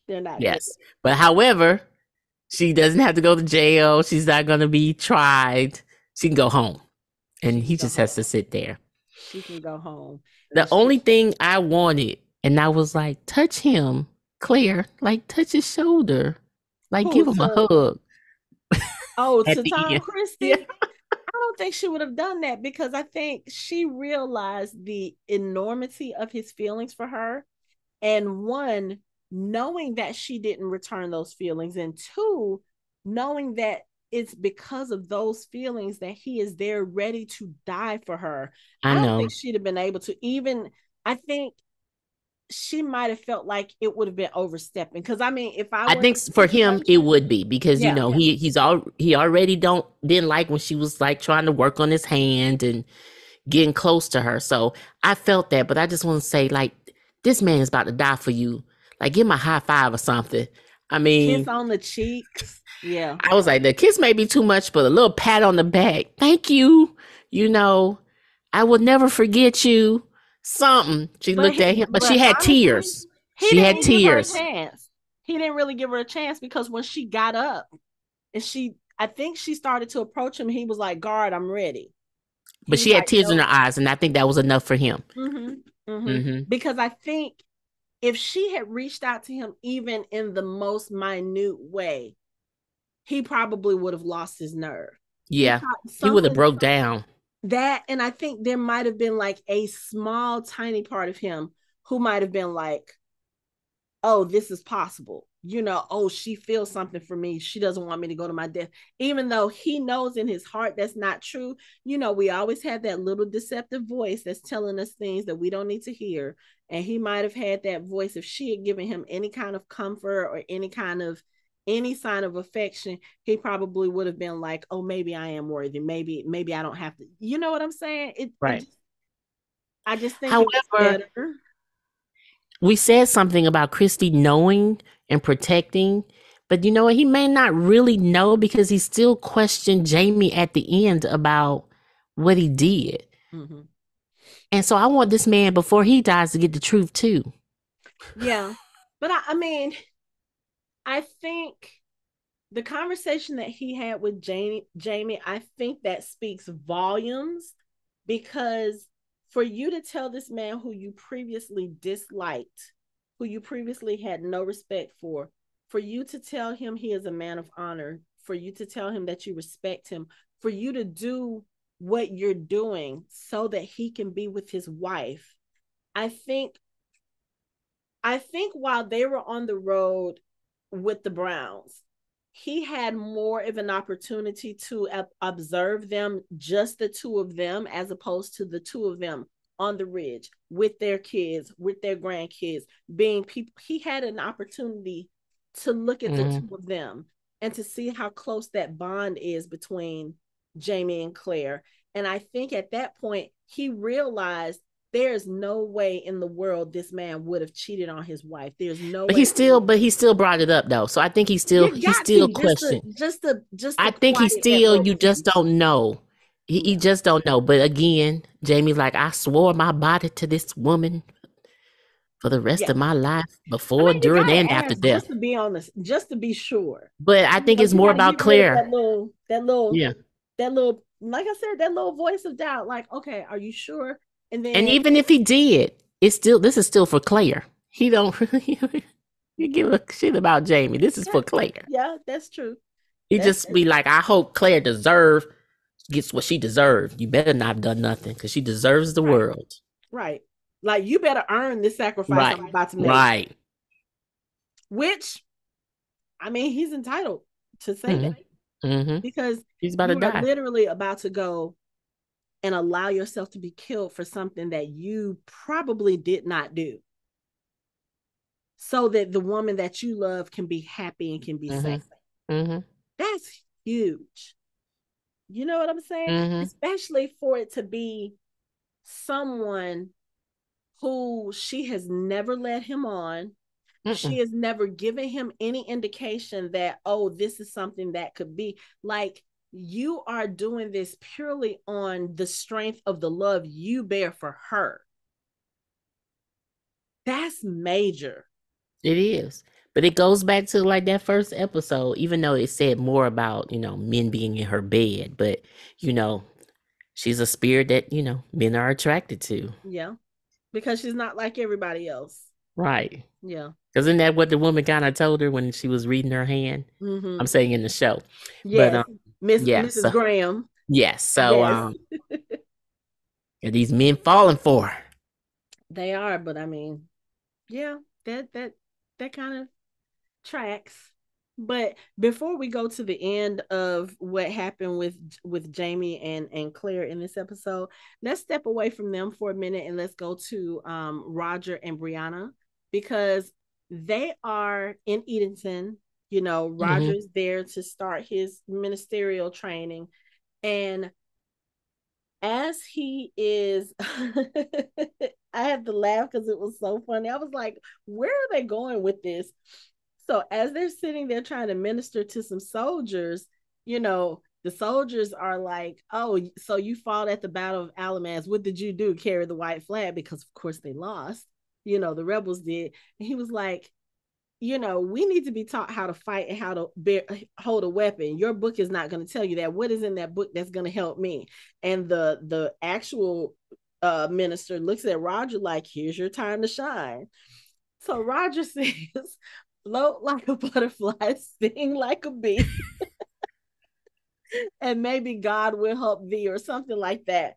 they're not dead. Yes. But however, she doesn't have to go to jail. She's not going to be tried. She can go home. And She can he go just has home. to sit there. She can go home. The And only thing I wanted, and I was like, touch him, Claire, like touch his shoulder, like who give him a to hug at to the Tom end. Yeah. Christie? I don't think she would have done that because I think she realized the enormity of his feelings for her. And one, knowing that she didn't return those feelings, and two, knowing that it's because of those feelings that he is there ready to die for her. I I don't know. think she'd have been able to even, I think she might have felt like it would have been overstepping. Because I mean, if I I were in think the for him it situation, would be because yeah, he already didn't like when she was like trying to work on his hand and getting close to her. So I felt that, but I just want to say like this man is about to die for you. Like give him a high five or something. I kiss mean, on the cheeks, yeah. I was like the kiss may be too much, but a little pat on the back. Thank you. You know, I will never forget you. Something. She looked at him, but she But had honestly, tears. he She had didn't give her a tears. chance. He didn't really give her a chance because when she got up and I think she started to approach him, he was like, "Guard, I'm ready." But He's she had like, tears in "Nope." her eyes, and I think that was enough for him. Mm-hmm. Because I think if she had reached out to him even in the most minute way, he probably would have lost his nerve. He Yeah, thought he would have something broke down. that, and I think there might have been like a small, tiny part of him who might have been like, oh, this is possible. Oh, she feels something for me. She doesn't want me to go to my death. Even though he knows in his heart that's not true. We always have that little deceptive voice that's telling us things that we don't need to hear. And he might have had that voice if she had given him any kind of comfort or any sign of affection, he probably would have been like, oh, maybe I am worthy. Maybe I don't have to. You know what I'm saying? Right. I just think it was However, better. we said something about Christy knowing and protecting, but you know what? He may not really know because he still questioned Jamie at the end about what he did. Mm-hmm. And so I want this man before he dies to get the truth too. Yeah. But I mean, I think the conversation that he had with Jamie, I think that speaks volumes because for you to tell this man who you previously disliked, who you previously had no respect for you to tell him he is a man of honor, for you to tell him that you respect him, for you to do what you're doing so that he can be with his wife. I think while they were on the road with the Browns, he had more of an opportunity to observe them, just the two of them, as opposed to the two of them on the ridge with their kids, with their grandkids, being people. He had an opportunity to look at the two of them and to see how close that bond is between Jamie and Claire. And I think at that point, he realized there's no way in the world this man would have cheated on his wife. There's no But way. he still brought it up though. So I think You he got still to questioned. just I to think he quiet that still you motion. just don't know. He Yeah. just don't know. But again, Jamie's like, I swore my body to this woman for the rest Yeah. of my life, I before, mean, you during, gotta and after ask death. just to be honest, just to be sure. But I think it's You more gotta about get rid of Claire. Yeah. like I said, that little voice of doubt. Like, okay, are you sure? And And then even if he did, this is still for Claire. He don't really you give a shit about Jamie. This is yeah, for Claire. yeah, that's true. He That's just be like, I hope Claire gets what she deserved. You better not have done nothing because she deserves the right, world. right. Like you better earn this sacrifice Right. I'm about to make. Right. Which I mean, he's entitled to say that Mm-hmm. Mm-hmm. because He's about to you are die. literally about to go and allow yourself to be killed for something that you probably did not do, so that the woman that you love can be happy and can be safe. Mm-hmm. Mm-hmm. That's huge. You know what I'm saying? Mm-hmm. Especially for it to be someone who she has never led him on. She Mm-mm. has never given him any indication that, oh, this is something that could be like, you are doing this purely on the strength of the love you bear for her. That's major. It is. But it goes back to like that first episode, even though it said more about, men being in her bed. But, you know, she's a spirit that, men are attracted to. Yeah. Because she's not like everybody else. Right. Yeah. Isn't that what the woman kind of told her when she was reading her hand? Mm-hmm. I'm saying in the show. But Yes. Miss yes. Mrs. Graham. Yes. So Yes. are these men falling for her? They are, but I mean, yeah, that kind of tracks. But before we go to the end of what happened with Jamie and Claire in this episode, let's step away from them for a minute and let's go to Roger and Breanna, because they are in Edenton. Mm-hmm. Roger's there to start his ministerial training, and as he is I had to laugh because it was so funny. I was like, where are they going with this? So as they're sitting there trying to minister to some soldiers, the soldiers are like, oh, so you fought at the Battle of Alamance. What did you do? Carry the white flag? Because of course they lost. The rebels did. And he was like, we need to be taught how to fight and how to hold a weapon. Your book is not going to tell you that. What is in that book that's going to help me? And the actual minister looks at Roger like, here's your time to shine. So Roger says, float like a butterfly, sting like a bee, and maybe God will help thee, or something like that.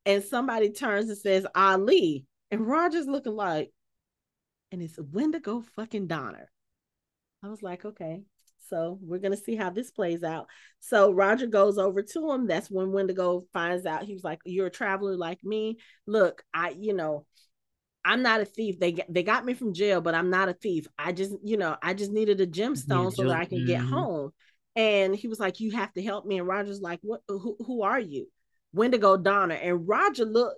And somebody turns and says, Ali. And Roger's looking like, and it's Wendigo fucking Donner. I was like, okay, so we're gonna see how this plays out. So Roger goes over to him. That's when Wendigo finds out. He was like, "You're a traveler like me. Look, I'm not a thief. They got me from jail, but I'm not a thief. I just needed a gemstone so that I can get Mm-hmm. home." And he was like, "You have to help me." And Roger's like, "What? Who are you?" Wendigo Donner. And Roger look,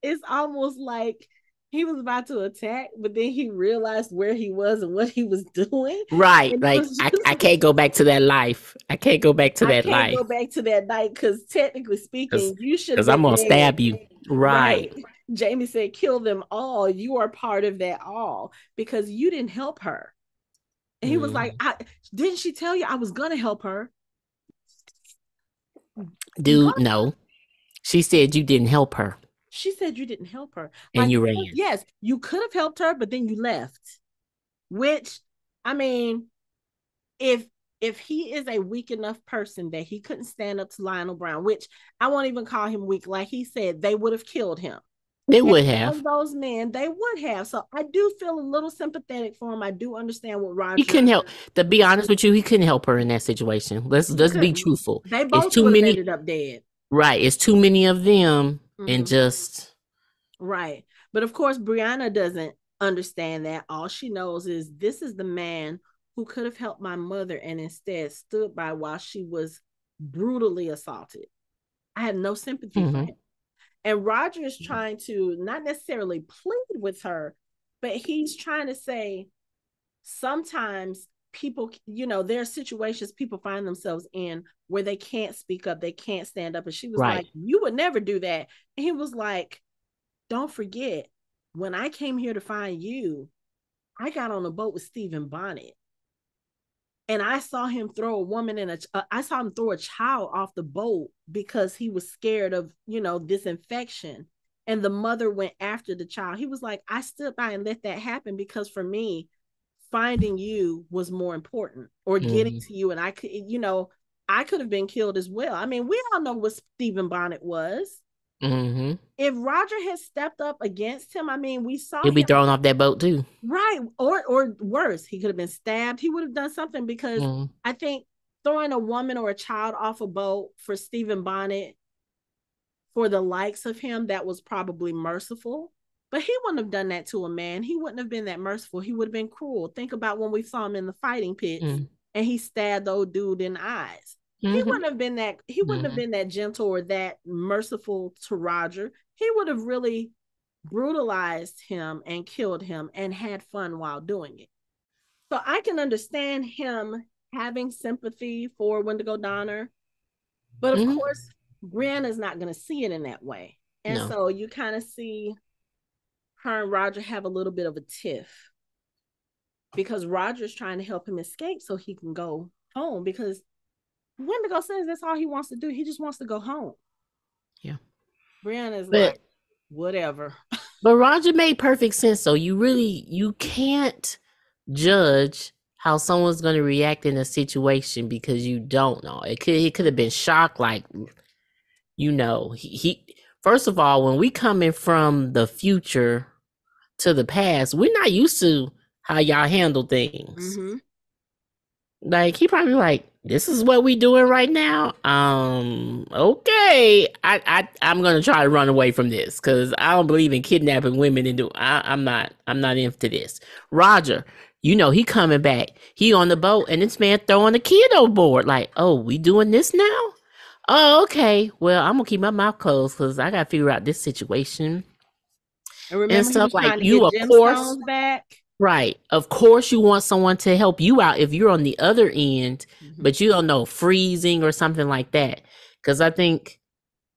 it's almost like he was about to attack, but then he realized where he was and what he was doing. Right. And it Like was I just can't go back to that life. I can't go back to I that can't life go back to that night because technically because speaking, you should have because I'm been gonna dead. stab you. Right. Right. Jamie said, kill them all. You are part of that all because you didn't help her. And he was like, Mm. didn't she tell you I was gonna help her? Dude, no. She said you didn't help her She said you didn't help her. and Like, you ran. yes, you could have helped her, but then you left. Which, I mean, if if he is a weak enough person that he couldn't stand up to Lionel Brown, which I won't even call him weak, like he said, they would have killed him. They And would of have. those men, they would have. So I do feel a little sympathetic for him. I do understand what He Roger. couldn't help. To be honest with you, he couldn't help her in that situation. He Let's be couldn't. truthful. They It's both too would have many. ended up dead. Right. It's too many of them, and Mm-hmm. just Right. But of course, Breanna doesn't understand that. All she knows is this is the man who could have helped my mother and instead stood by while she was brutally assaulted. I have no sympathy for mhm. him. And Roger is trying to not necessarily plead with her, but he's trying to say sometimes people, there are situations people find themselves in where they can't speak up, they can't stand up. And she was Right. like, you would never do that. And he was like, don't forget, when I came here to find you, I got on a boat with Stephen Bonnet. And I saw him throw a woman I saw him throw a child off the boat because he was scared of, this infection. And the mother went after the child. He was like, I stood by and let that happen because for me, finding you was more important, or getting Mhm. to you. And I could have been killed as well. I mean, we all know what Stephen Bonnet was. Mhm. If Roger had stepped up against him, I mean, we saw He'll be him. thrown off that boat too. Right. Or worse, he could have been stabbed. He would have done something because Mhm. I think throwing a woman or a child off a boat for Stephen Bonnet, for the likes of him, that was probably merciful. But he wouldn't have done that to a man. He wouldn't have been that merciful. He would have been cruel. Think about when we saw him in the fighting pits Mhm. and he stabbed the old dude in the eyes. Mhm. He wouldn't have Mhm. been that gentle or that merciful to Roger. He would have really brutalized him and killed him and had fun while doing it. So I can understand him having sympathy for Wendigo Donner, but of Mm-hmm. course, Breanna is not going to see it in that way. And No. so you kind of see her and Roger have a little bit of a tiff because Roger's trying to help him escape so he can go home because Wendigo says that's all he wants to do. He just wants to go home. Yeah. Breanna is But like, whatever. but Roger made perfect sense. So you can't judge how someone's going to react in a situation because you don't know. It could have been shock, like he first of all, when we coming from the future to the past, we're not used to how y'all handle things. Mm-hmm. Like he probably like, this is what we doing right now. Okay, I'm gonna try to run away from this because I don't believe in kidnapping women and I'm not into this. Roger, he coming back. He on the boat and this man throwing a kid overboard. Like, oh, we doing this now? Oh, okay. Well, I'm gonna keep my mouth closed because I gotta figure out this situation And and remember, he stuff. was Like trying to you, get of course. gemstones back. Right. Of course, you want someone to help you out if you're on the other end, Mm-hmm. but you don't know, freezing or something like that. Because I think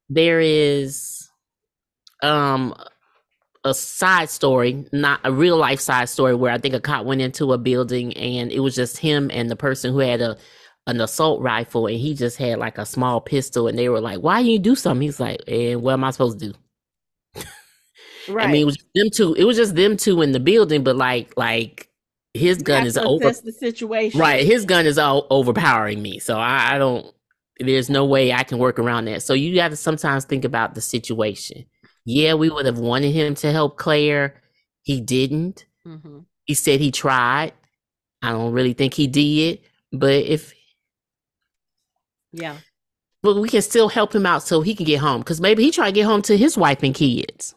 there is um a side story, not a real life side story, where I think a cop went into a building and it was just him and the person who had an assault rifle, and he just had like a small pistol, and they were like, "Why you do something?" He's like, "And what am I supposed to do?" I mean, Right. it was them two. It was just them two in the building, but like his You gun have is to over. assess the situation. Right, his gun is all overpowering me, so I don't. There's no way I can work around that. So you have to sometimes think about the situation. Yeah, we would have wanted him to help Claire. He didn't. Mm-hmm. He said he tried. I don't really think he did, Yeah. but we can still help him out so he can get home, because maybe he tried to get home to his wife and kids,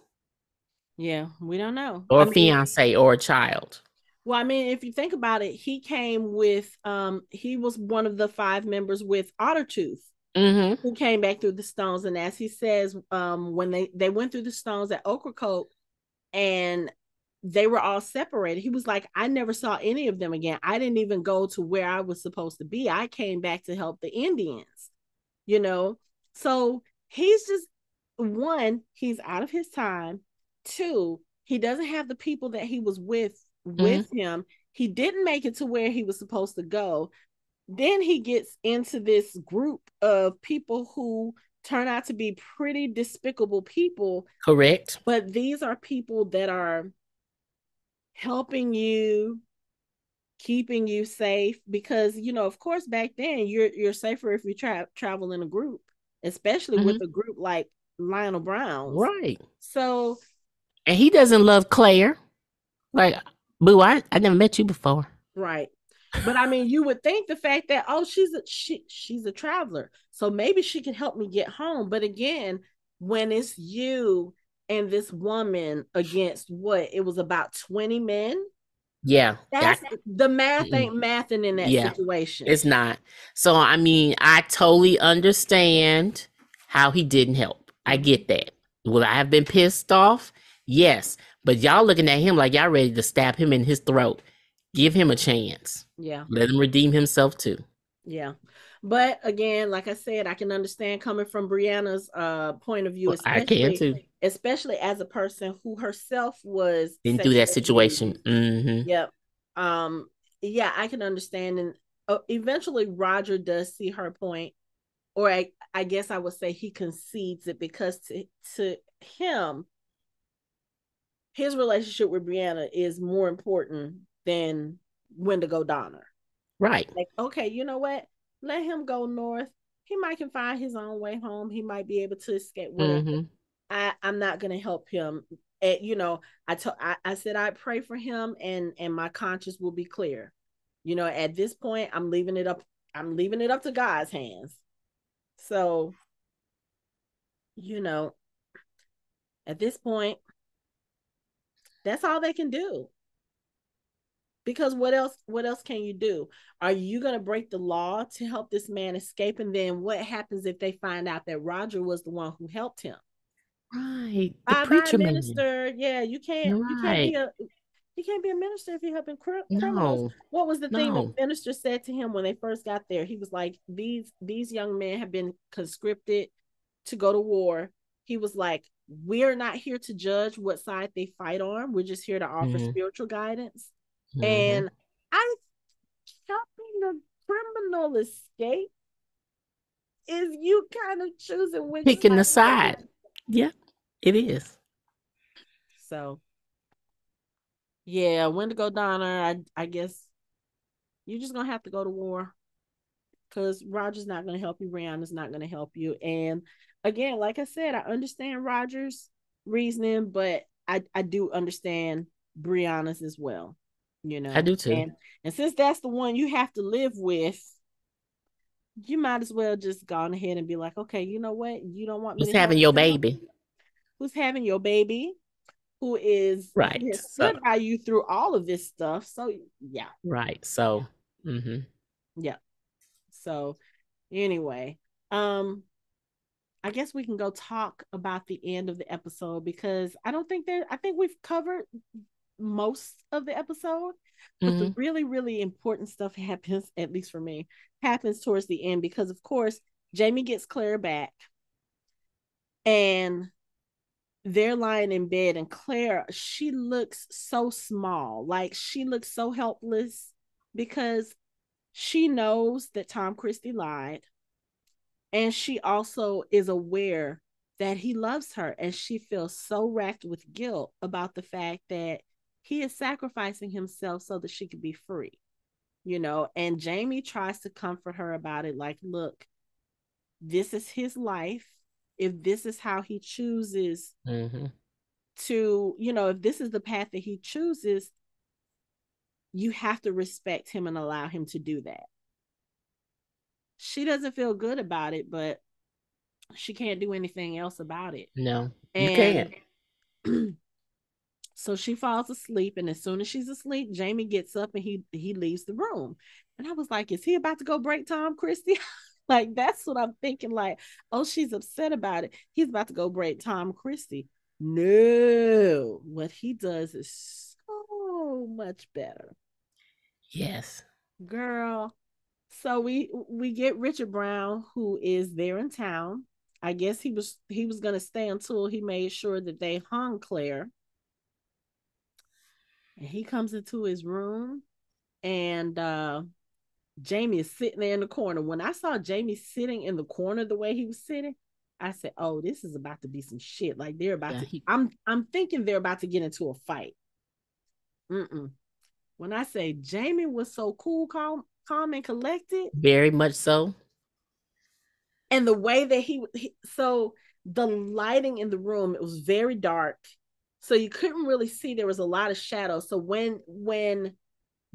Yeah. We don't know. or I a mean, fiance, or a child. well, I mean, if you think about it, he came with he was one of the 5 members with Ottertooth Mm-hmm. who came back through the stones. And as he says, when they went through the stones at Ocracoke and they were all separated, he was like, I never saw any of them again. I didn't even go to where I was supposed to be. I came back to help the Indians, you know? So he's just, one, he's out of his time. Two, he doesn't have the people that he was with Mm-hmm. him. He didn't make it to where he was supposed to go. Then he gets into this group of people who turn out to be pretty despicable people, Correct. but these are people that are helping you, keeping you safe, because of course back then you're safer if you travel in a group, especially with Mm-hmm. a group like Lionel Brown's. Right. So And he doesn't love Claire. Like, boo, I never met you before. right. But I mean, you would think the fact that, oh, she's a traveler, so maybe she can help me get home. But again, when it's you and this woman against what it was about 20 men, Yeah. that's the math Mm-mm. ain't mathing in that Yeah. situation. It's not. So, I mean, I totally understand how he didn't help. I Mm-hmm. get that. Would I have been pissed off? Yes. But y'all looking at him like y'all ready to stab him in his throat. Give him a chance. Yeah. Let him redeem himself too. Yeah. But again, like I said, I can understand coming from Breanna's point of view, Well, I can especially too. especially as a person who herself was Didn't do that sexually situation. abused. Mm-hmm. Yep. Um, yeah, I can understand. And eventually Roger does see her point, or I guess I would say he concedes it, because to him, his relationship with Breanna is more important than Wendigo Donner. Right. Like, okay, you know what? Let him go north. He might can find his own way home. He might be able to escape, whatever. Mm-hmm. I'm not gonna help him. I said I pray for him, and my conscience will be clear. At this point, I'm leaving it up. I'm leaving it up to God's hands. So, you know, at this point, that's all they can do. Because what else can you do? Are you going to break the law to help this man escape? And then what happens if they find out that Roger was the one who helped him? Right. The Bye, preacher man. minister. Yeah, Right. you can't be a minister if you're helping criminals. No. What was the thing the No. minister said to him when they first got there? He was like, these young men have been conscripted to go to war. He was like, we're not here to judge what side they fight on. We're just here to offer Mm-hmm. spiritual guidance. Mm-hmm. And I helping the criminal escape is you kind of choosing which Picking the side you're side. on. Yeah, it is. So yeah, Wendigo Donner, I guess you're just gonna have to go to war because Roger's not gonna help you, Brianna's not gonna help you. And again, like I said, I understand Roger's reasoning, but I do understand Brianna's as well, you I know. do too. And since that's the one you have to live with, you might as well just go on ahead and be like, okay, you know what? You don't want me Who's to help having your you out? baby? Who's having your baby? Who Right. has So, stood by you through all of this stuff? So yeah, right. So, mm-hmm. yeah. So anyway, um, I guess we can go talk about the end of the episode because I think we've covered most of the episode, but the Mm-hmm. really, really important stuff happens, at least for me, happens towards the end because of course Jamie gets Claire back and they're lying in bed and Claire, she looks so small, like she looks so helpless because she knows that Tom Christie lied, and she also is aware that he loves her, and she feels so racked with guilt about the fact that he is sacrificing himself so that she could be free, you know. And Jamie tries to comfort her about it, like, look, this is his life. If this is how he chooses Mm-hmm. to, you know, if this is the path that he chooses, you have to respect him and allow him to do that. She doesn't feel good about it, but she can't do anything else about it. No, you And can't. so she falls asleep, and as soon as she's asleep, Jamie gets up and he leaves the room. And I was like, is he about to go break Tom Christie? Like that's what I'm thinking. Like, oh, she's upset about it. He's about to go break Tom Christie. No, what he does is so much better, Yes. girl. So we get Richard Brown, who is there in town. I guess he was gonna stay until he made sure that they hung Claire. And he comes into his room, and Jamie is sitting there in the corner. When I saw Jamie sitting in the corner the way he was sitting, I said, "Oh, this is about to be some shit. Like they're about Yeah. to." I'm thinking they're about to get into a fight. Mm-mm. When I say Jamie was so cool, calm, and collected, Very much so. and the way that so the lighting in the room, it was very dark, so you couldn't really see. There was a lot of shadow. So when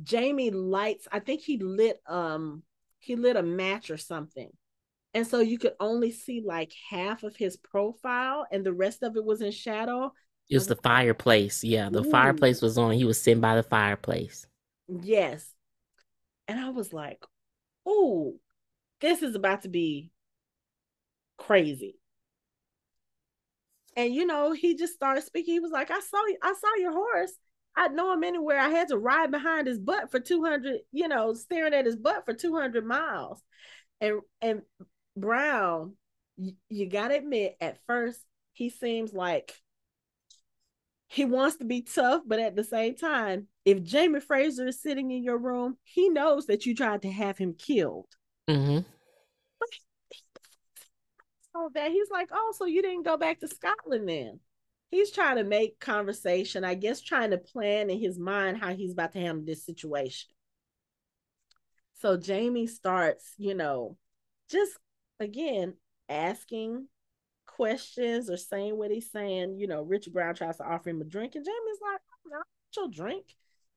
Jamie lights, I think he lit a match or something. And so you could only see like half of his profile and the rest of it was in shadow. It I was was the like, fireplace. Yeah, the ooh, fireplace was on. He was sitting by the fireplace. yes. And I was like, ooh, this is about to be crazy. And you know, he just started speaking. He was like, I saw your horse. I'd know him anywhere. I had to ride behind his butt for 200, you know, staring at his butt for 200 miles. And Brown, you gotta admit, at first he seems like he wants to be tough, but at the same time, if Jamie Fraser is sitting in your room, he knows that you tried to have him killed. Mm-hmm. But so that he's like, oh, so you didn't go back to Scotland then? He's trying to make conversation, I guess, trying to plan in his mind how he's about to handle this situation. So Jamie starts, you know, just again asking questions or saying what he's saying. You know, Richard Brown tries to offer him a drink, and Jamie's like, oh, no, your drink.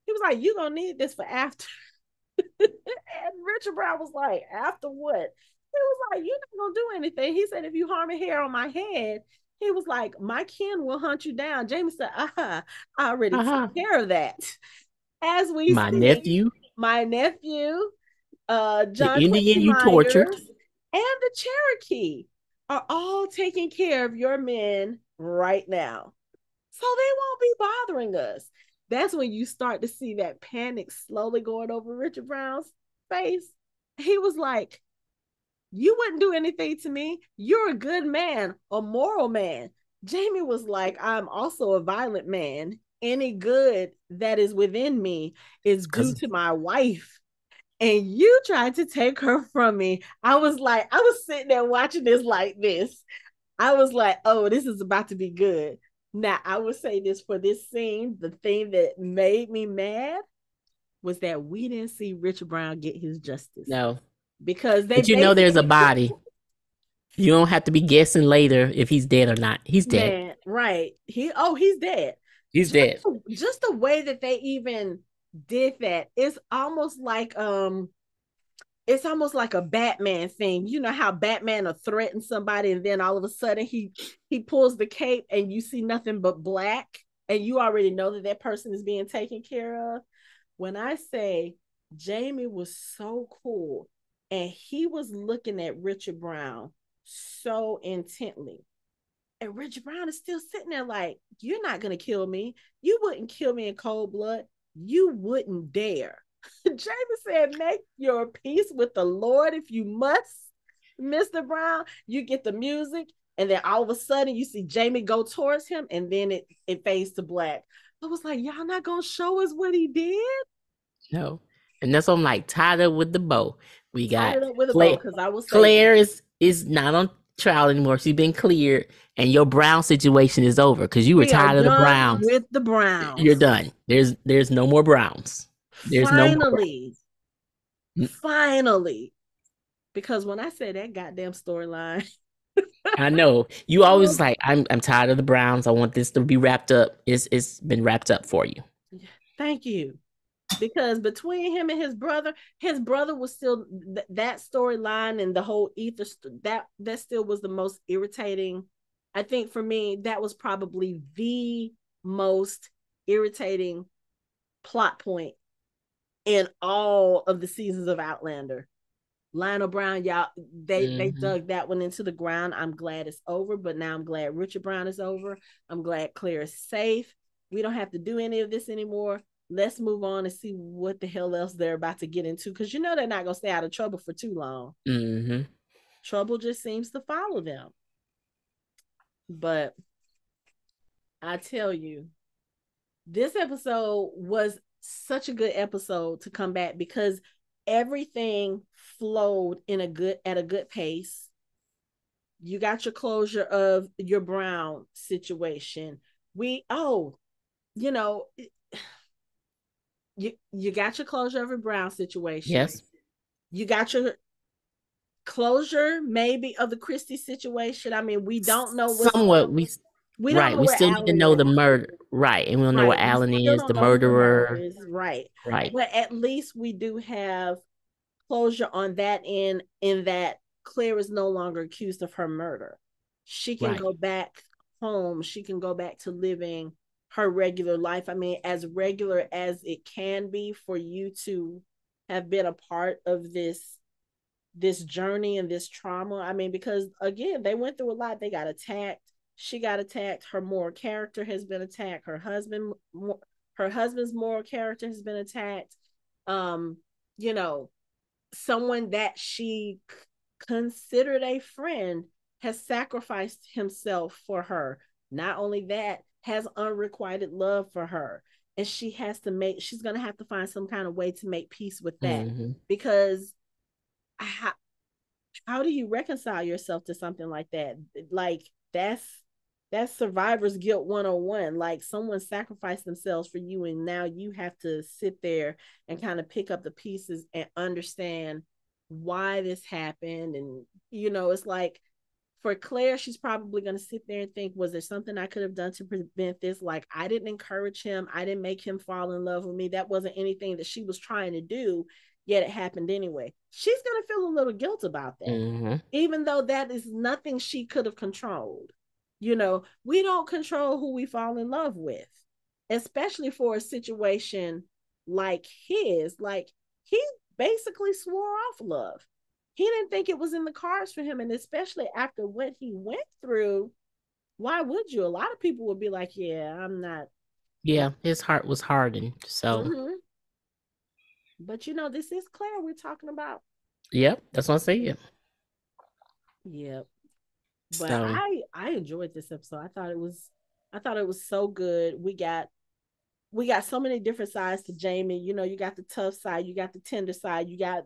He was like, you gonna need this for after. And Richard Brown was like, after what? He was like, you're not gonna do anything. He said, if you harm a hair on my head, he was like, my kin will hunt you down. Jamie said, I already took Uh-huh. care of that. As we My see, nephew, my nephew, the John Quincy Indian you tortured. Myers, and the Cherokee are all taking care of your men right now. So they won't be bothering us. That's when you start to see that panic slowly going over Richard Brown's face. He was like, you wouldn't do anything to me. You're a good man, a moral man. Jamie was like, I'm also a violent man. Any good that is within me is due Because to my wife. And you tried to take her from me. I was like, I was sitting there watching this like this. I was like, oh, this is about to be good. Now, I would say this for this scene, the thing that made me mad was that we didn't see Richard Brown get his justice no, because they but you know there's a basically body. You don't have to be guessing later if he's dead or not. He's dead. man, right. He's dead. He's Just dead. just the way that they even did that, it's almost like a Batman thing. You know how Batman will threaten somebody and then all of a sudden he pulls the cape and you see nothing but black and you already know that that person is being taken care of. When I say Jamie was so cool and he was looking at Richard Brown so intently. And Richard Brown is still sitting there like, you're not going to kill me. You wouldn't kill me in cold blood. You wouldn't dare. Jamie said, make your peace with the Lord if you must, Mr. Brown. You get the music, and then all of a sudden you see Jamie go towards him, and then it fades to black. I was like, y'all not going to show us what he did? No. And that's why I'm like tied up with the bow. We Tied got it up with a bow, Claire. because I will say Claire is not on trial anymore. She's been cleared, and your Brown situation is over because you were we are tired of the done Browns. with the You're Browns. done. There's no more Browns. There's no more Finally. Browns. Finally. Because when I say that goddamn storyline, I know you always oh, like I'm tired of the Browns. I want this to be wrapped up. It's been wrapped up for you. thank you. Because between him and his brother was still that storyline and the whole ether that still was the most irritating. I think for me, that was probably the most irritating plot point in all of the seasons of Outlander. Lionel Brown, y'all, they Mm-hmm. dug that one into the ground. I'm glad it's over, but now I'm glad Richard Brown is over. I'm glad Claire is safe. We don't have to do any of this anymore. Let's move on and see what the hell else they're about to get into, because you know they're not gonna stay out of trouble for too long. Mm-hmm. Trouble just seems to follow them. But I tell you, this episode was such a good episode to come back because everything flowed in a good at a good pace. You got your closure of your Brown situation. You know, you got your closure of a Brown situation. Yes. You got your closure maybe of the Christie situation. I mean, Somewhat we don't right. know We where still need to Alan know is. the murder. Right. And we don't know what Right. We Alan still is, the don't know who the murderer murderer. is. Right. Right. But at least we do have closure on that end, in that Claire is no longer accused of her murder. She can Right. go back home. She can go back to living her regular life. I mean, as regular as it can be for you to have been a part of this journey and this trauma. I mean, because again, they went through a lot. They got attacked. She got attacked. Her moral character has been attacked. Her husband's moral character has been attacked. Um, you know, someone that she considered a friend has sacrificed himself for her. Not only that, has unrequited love for her. And she's going to have to find some kind of way to make peace with that. Mm-hmm. Because how, how do you reconcile yourself to something like that? Like, that's survivor's guilt 101. Like, someone sacrificed themselves for you and now you have to sit there and kind of pick up the pieces and understand why this happened. And it's like, for Claire, she's probably going to sit there and think, was there something I could have done to prevent this? Like, I didn't encourage him. I didn't make him fall in love with me. That wasn't anything that she was trying to do, yet it happened anyway. She's going to feel a little guilt about that, Mm-hmm. even though that is nothing she could have controlled. We don't control who we fall in love with, especially for a situation like his. Like, he basically swore off love. He didn't think it was in the cards for him. And especially after what he went through, Why would you? A lot of people would be like, yeah, I'm not. Yeah, his heart was hardened. So, Mm-hmm. But this is Claire we're talking about. yep, that's what I said. Yep. But So, I enjoyed this episode. I thought it was so good. We got so many different sides to Jamie. You got the tough side, you got the tender side, you got.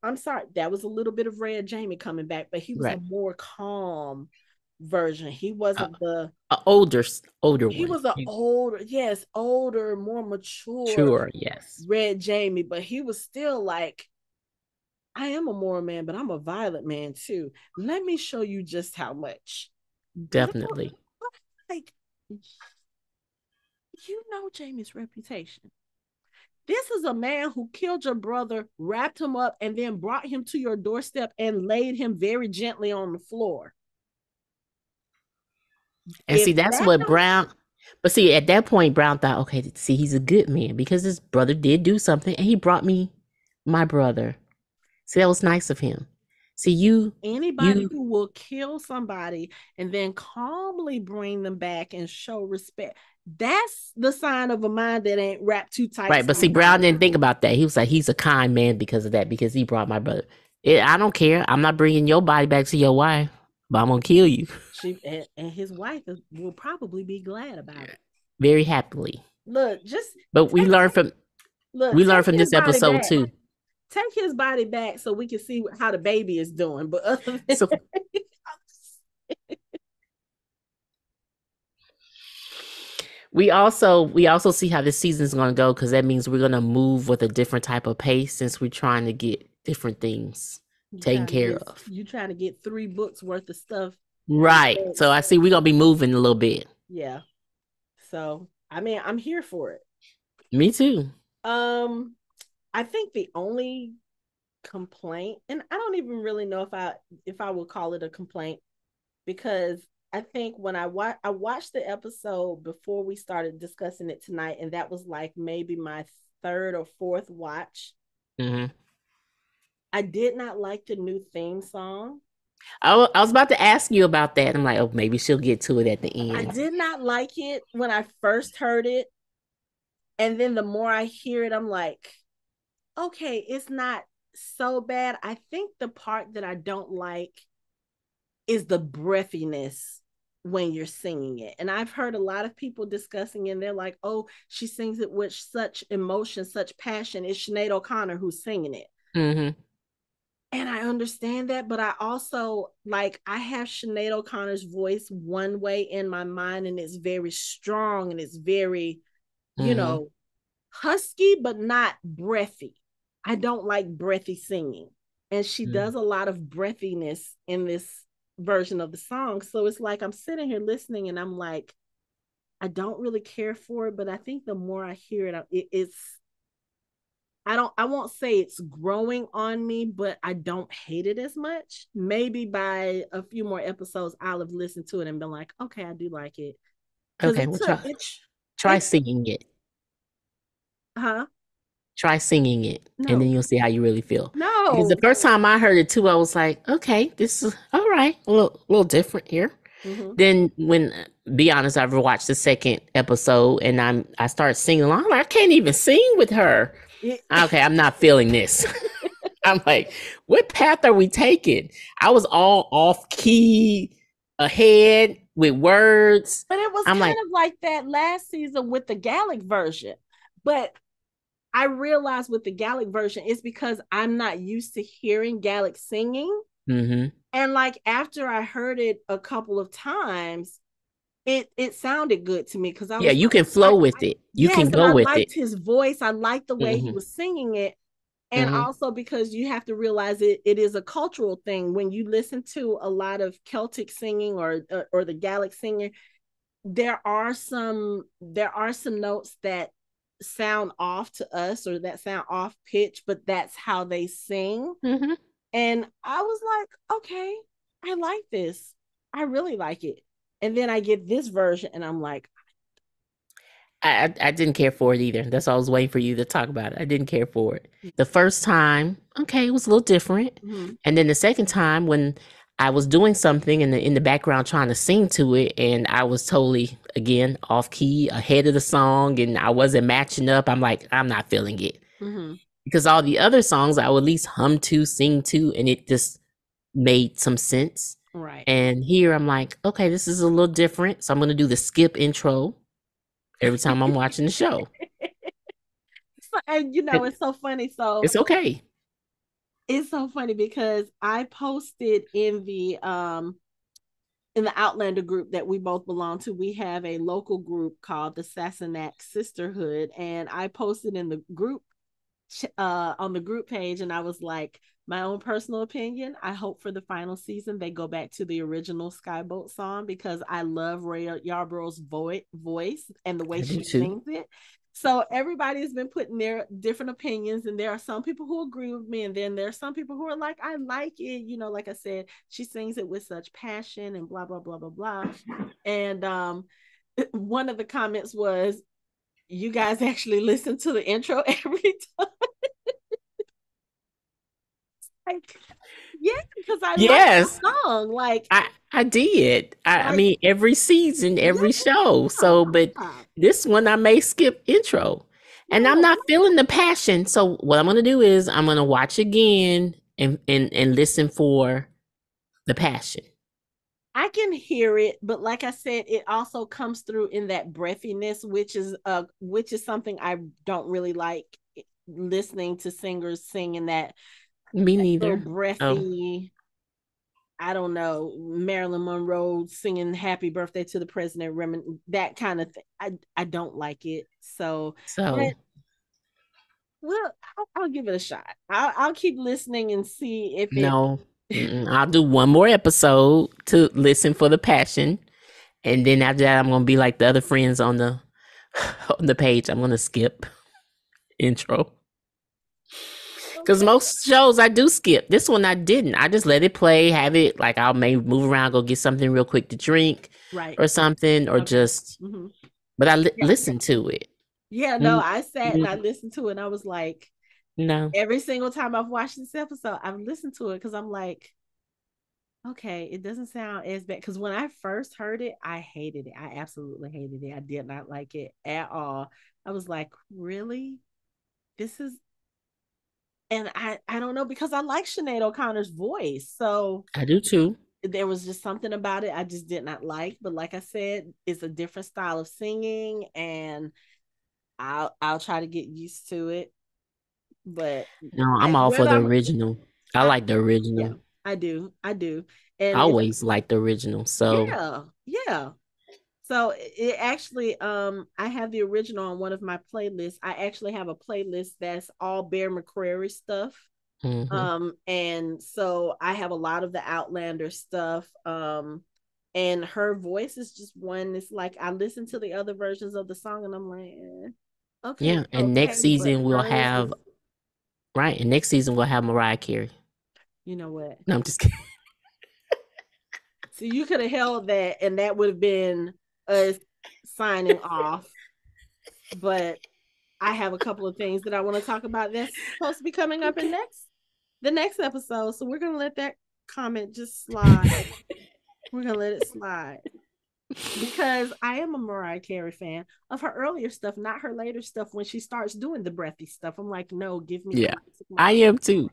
I'm sorry, that was a little bit of red Jamie coming back, but he was a right. more calm version. He wasn't the. A older He one. was an older, yes, older, more mature Sure, yes. red Jamie, but he was still like, I am a moral man, but I'm a violent man too. Let me show you just how much. Definitely. Like, Jamie's reputation. This is a man who killed your brother, wrapped him up, and then brought him to your doorstep and laid him very gently on the floor. And If see, that's that what don't, Brown, but see, at that point, Brown thought, okay, see, he's a good man because his brother did do something and he brought me my brother. See, that was nice of him. See, anybody you, who will kill somebody and then calmly bring them back and show respect, that's the sign of a mind that ain't wrapped too tight right. But see, Brown sometimes. didn't think about that. He was like, he's a kind man because of that, because he brought my brother. I don't care. I'm not bringing your body back to your wife, but I'm going to kill you. And his wife will probably be glad about it. Very happily. Look, just But take, we learned take from his this body episode back. too. Take his body back so we can see how the baby is doing. But other than So we also see how this season is going to go, because that means we're going to move with a different type of pace since we're trying to get different things taken care of. you trying to get 3 books worth of stuff. Right. So I see we're going to be moving a little bit. Yeah. So I mean, I'm here for it. Me too. I think the only complaint, and I don't even really know if I would call it a complaint, because I think when I watched the episode before we started discussing it tonight, and that was like maybe my third or fourth watch. Mm-hmm. I did not like the new theme song. I was about to ask you about that. I'm like, oh, maybe she'll get to it at the I end. did not like it when I first heard it. And then the more I hear it, I'm like, okay, it's not so bad. I think the part that I don't like is the breathiness when you're singing it. And I've heard a lot of people discussing it, and they're like, oh, she sings it with such emotion, such passion. It's Sinead O'Connor who's singing it. Mm-hmm. And I understand that, but I also like, I have Sinead O'Connor's voice one way in my mind, and it's very strong and it's very, you Mm-hmm. know, husky, but not breathy. I don't like breathy singing. And she Mm-hmm. does a lot of breathiness in this version of the song. So it's like I'm sitting here listening and I'm like, I don't really care for it, but I think the more I hear it, it's I won't say it's growing on me, but I don't hate it as much. Maybe by a few more episodes, I'll have listened to it and been like, okay, I do like it. Because Okay, it well, took try it singing it. huh? Try singing it, and then No. you'll see how you really feel. Because the No. first time I heard it too, I was like, okay, this is all right, a little different here. Mm-hmm. Then when, be honest, I've watched the second episode and I start singing along. I'm like, I can't even sing with her. It, Okay, I'm not feeling this. I'm like, what path are we taking? I was all off key ahead with words. but it was I'm kind like, of like that last season with the Gallic version. But I realized with the Gallic version, it's because I'm not used to hearing Gallic singing. mm-hmm. And like after I heard it a couple of times, it sounded good to me, because I Yeah, was you like, can flow with it. You yes, can and go I with it. liked his voice. I liked the way he Mm-hmm. was singing it. And Mm-hmm. also because you have to realize it is a cultural thing. When you listen to a lot of Celtic singing or the Gallic singing, there are some notes that sound off to us, or that sound off pitch, but that's how they sing. Mm-hmm. And I was like, okay, I like this. I really like it. And then I get this version and I'm like, I didn't care for it either. That's why I was waiting for you to talk about it. I didn't care for it. The first time, okay, it was a little different. mm-hmm. And then the second time, when I was doing something in the background trying to sing to it, and I was totally again off key, ahead of the song, and I wasn't matching up. I'm like, I'm not feeling it Mm-hmm. because all the other songs I would at least hum to, sing to, and it just made some sense. Right. And here I'm like, okay, this is a little different, so I'm gonna do the skip intro every time I'm watching the show. And And it's so funny. So it's okay. it's so funny because I posted in the Outlander group that we both belong to. We have a local group called the Sassenach Sisterhood, and I posted in the group on the group page, and I was like, my own personal opinion, I hope for the final season they go back to the original Skyboat song because I love Ray Yarborough's voice and the way I do she too. sings it. So everybody has been putting their different opinions, and there are some people who agree with me, and then there are some people who are like, I like it. Like I said, she sings it with such passion and blah blah blah blah blah. And one of the comments was, "You guys actually listen to the intro every time." Like, yeah, because I like Yes, the song. I did. I Like, mean, every season, every show. yeah, So, but this one I may skip intro, and I'm not yeah. feeling the passion. So, what I'm gonna do is I'm gonna watch again and listen for the passion. I can hear it, but like I said, it also comes through in that breathiness, which is something I don't really like listening to singers singing Me that little neither. Oh, breathy. I don't know, Marilyn Monroe singing "Happy Birthday to the President," that kind of thing. I don't like it. So, but so well, I'll give it a shot. I'll keep listening and see if it. no. I'll do one more episode to listen for the passion, and then after that, I'm gonna be like the other friends on the on the page. I'm gonna skip intro. Because Okay. most shows I do skip. This one I didn't. I just let it play, have it like I'll maybe move around, go get something real quick to drink Right. or something, or Okay. just. Mm-hmm. But I Yeah. listen to it. Yeah. No, Mm, I sat and mm, I listened to it, and I was like, no, every single time I've watched this episode, I've listened to it because I'm like, okay, it doesn't sound as bad. Because when I first heard it, I hated it. I absolutely hated it. I did not like it at all. I was like, really? This is, and I don't know because I like Sinead O'Connor's voice. So I do too. there was just something about it I just did not like. But like I said, it's a different style of singing, and I'll try to get used to it. But No, I I'm all for whether the I'm original. I I like the yeah, original. I do, I and it's always like the original. So yeah, yeah. So it actually, I have the original on one of my playlists. I actually have a playlist that's all Bear McCreary stuff. mhm. And so I have a lot of the Outlander stuff. And her voice is just one. It's like I listen to the other versions of the song, and I'm like, okay, Yeah, they're and okay, next but season we'll hers have is, right, and next season we'll have Mariah Carey. you know what? No, I'm just kidding. So you could have held that, and that would have been us signing off. But I have a couple of things that I want to talk about that's supposed to be coming up in Okay. the next episode. So we're gonna let that comment just slide. We're gonna let it slide because I am a Mariah Carey fan of her earlier stuff, not her later stuff when she starts doing the breathy stuff. I'm like, no, give me Yeah, classic I Mariah. am too.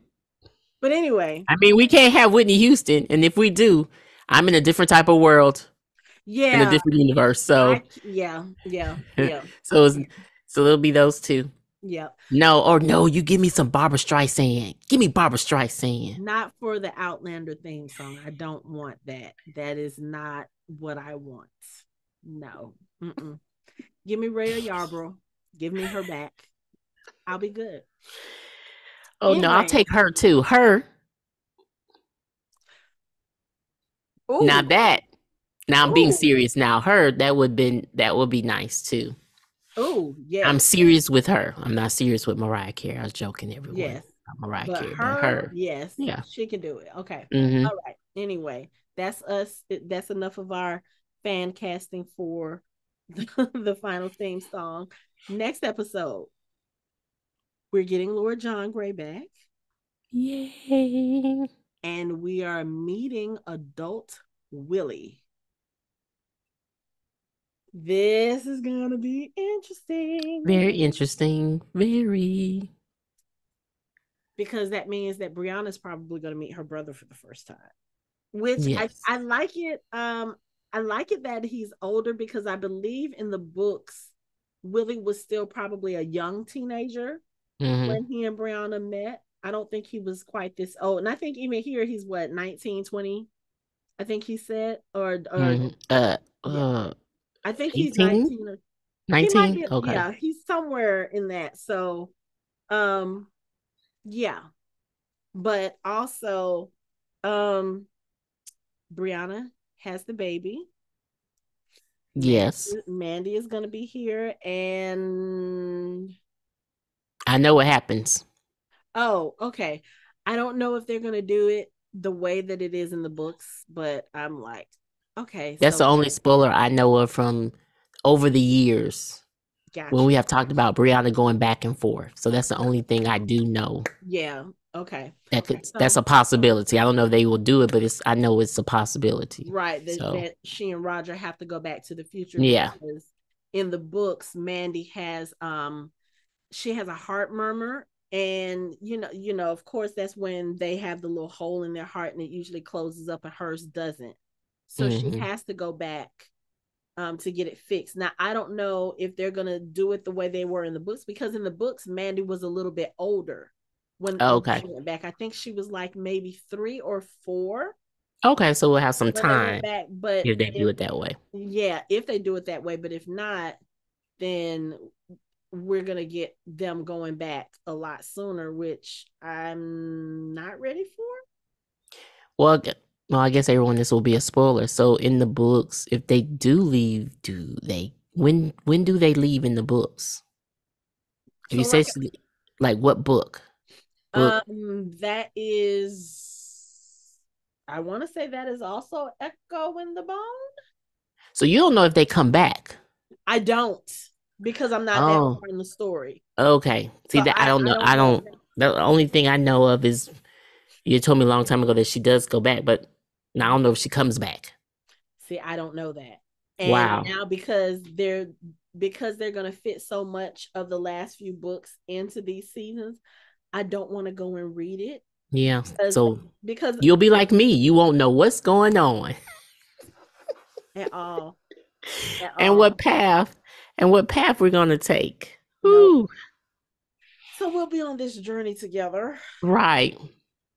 But anyway, I mean, we can't have Whitney Houston, and if we do, I'm in a different type of world, in a yeah, different universe. So, yeah, so it's, so it'll be those two. yeah. No, or no, you give me some Barbara Streisand. Give me Barbara Streisand. Not for the Outlander theme song. I don't want that. That is not what I want. No. Mm-mm. Give me Rhea Yarbrough. Give me her back. I'll be good. Oh no, I'll Anyway. take her too. Her now Ooh. that now I'm being Ooh. serious. Now her that would be nice too. Ooh. I'm Yes. serious with her. I'm not serious with Mariah Carey. I was joking, everyone. Yes. About Mariah But Carey, but her, her, yes, yeah. she can do it. Okay. Hmm. All right. Anyway, that's us. That's enough of our fan casting for the final theme song. Next episode, we're getting Lord John Gray back. Yay! and we are meeting adult Willie. This is gonna be interesting Very interesting. Very. because that means that Breanna's probably gonna meet her brother for the first time. Which Yes. I like it. I like it that he's older because I believe in the books Willie was still probably a young teenager Mm-hmm. when he and Breanna met. I don't think he was quite this old. And I think even here he's what, 19, 20? I think he said, or Mm-hmm. yeah. I think he's 18? 19 or he might 19? be, Okay. yeah, he's somewhere in that. So um yeah. But also um Breanna has the baby. Mandy, Yes. Mandy is going to be here, and I know what happens. oh, okay. I don't know if they're going to do it the way that it is in the books, but I'm like, okay, That's the so only spoiler I know of from over the years when got we you. have talked about Brianna going back and forth. So that's the only thing I do know. Yeah, okay. That's So a possibility. I don't know if they will do it, but I know it's a possibility. right, So that she and Roger have to go back to the future yeah. because in the books, Mandy has she has a heart murmur, and of course that's when they have the little hole in their heart and it usually closes up and hers doesn't, so she Mm-hmm. has to go back to get it fixed. Now I don't know if they're gonna do it the way they were in the books, because in the books Mandy was a little bit older when Okay. she went back. I think she was like maybe 3 or 4 Okay. So we'll have some when they went time back, but if they do if it that way. yeah, if they do it that way, but if not, then we're gonna get them going back a lot sooner, which I'm not ready for. Well, well, I guess everyone this will be a spoiler. So in the books, if they do leave, do they when do they leave in the books? If you So say like like what book? that is, I want to say that is also Echo in the Bone. So you don't know if they come back. I don't, because I'm not that Oh, far in the story. okay. See So that I don't I know. don't I know. don't. The only thing I know of is you told me a long time ago that she does go back, but now I don't know if she comes back. See, I don't know that. And Wow. now because they're going to fit so much of the last few books into these seasons, I don't want to go and read it Yeah. because So because you'll be like me. You won't know what's going on at all, at and all. what path we're gonna take. Nope. Ooh, So we'll be on this journey together. right.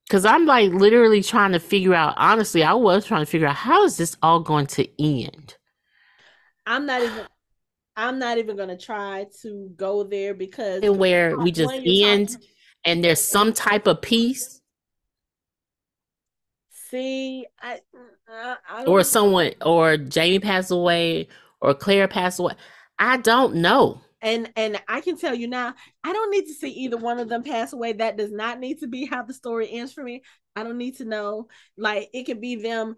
Because I'm like literally trying to figure out. Honestly, I was trying to figure out how is this all going to end. I'm not even I'm not even going to try to go there because And where we just when you're end, talking, and there's some type of peace, see, I or don't, someone, or Jamie passed away, or Claire passed away. I don't know. and I can tell you now, I don't need to see either one of them pass away. That does not need to be how the story ends for me. I don't need to know. Like, it could be them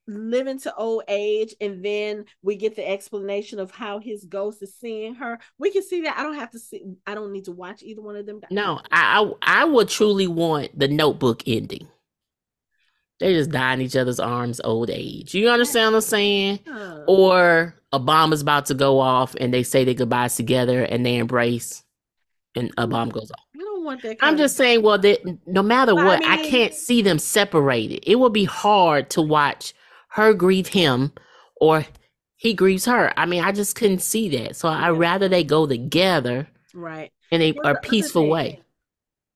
living to old age, and then we get the explanation of how his ghost is seeing her. We can see that. I don't have to see. I don't need to watch either one of them. No, I would truly want the Notebook ending. They just die in each other's arms, old age. You understand what I'm saying? Uh, Or a bomb is about to go off, and they say their goodbyes together, and they embrace, and a bomb goes off. I don't want that I'm kind of. just saying, well, no matter I what, I mean, can't see them separated. It would be hard to watch her grieve him or he grieves her. I mean, I just couldn't see that. So I yeah, rather they go together right. in Here's a the other peaceful thing. way.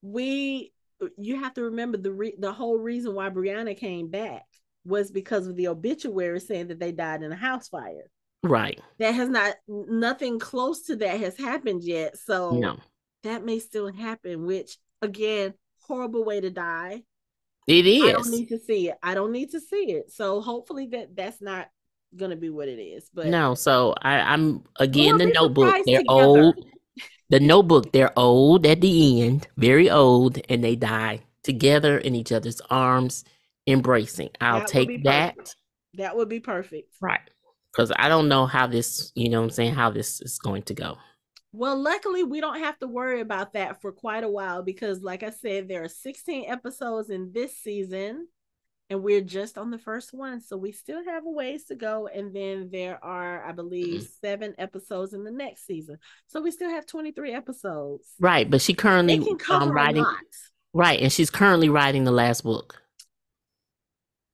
We You have to remember the whole reason why Breanna came back was because of the obituary saying that they died in a house fire. Right. That has not Nothing close to that has happened yet. So No, that may still happen, which again, horrible way to die. it I don't is. need to see it. I don't need to see it. So hopefully that's not gonna be what it is. But No, so I'm again we'll the be notebook. surprised They're together. old. The notebook, they're old at the end, very old, and they die together in each other's arms, embracing. I'll That would take be perfect. that. That would be perfect. Right. Because I don't know how this, you know what I'm saying, how this is going to go. Well, luckily, we don't have to worry about that for quite a while because, like I said, there are 16 episodes in this season, and we're just on the first one. So we still have a ways to go. And then there are, I believe, 7 episodes in the next season. So we still have 23 episodes. Right, but she They currently can cover a writing. lot. Right, and she's currently writing the last book.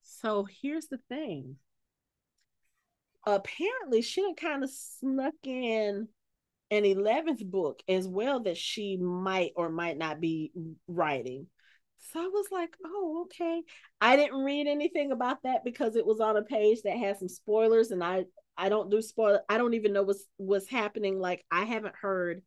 So here's the thing. Apparently, she kind of snuck in an 11th book as well that she might or might not be writing. So I was like, oh, okay. I didn't read anything about that because it was on a page that had some spoilers, and I don't do spoiler. I don't even know what's happening. Like, I haven't heard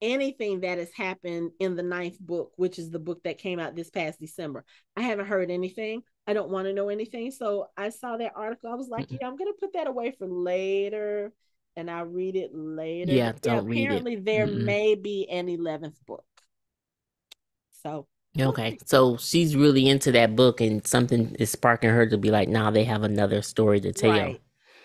anything that has happened in the 9th book, which is the book that came out this past December. I haven't heard anything. I don't want to know anything. So I saw that article. I was like, yeah, I'm going to put that away for later and I'll read it later. Yeah, But yeah, don't read it. apparently there may be an 11th book. So we'll Okay, see. so she's really into that book, and something is sparking her to be like, "Now they have another story to tell." Right.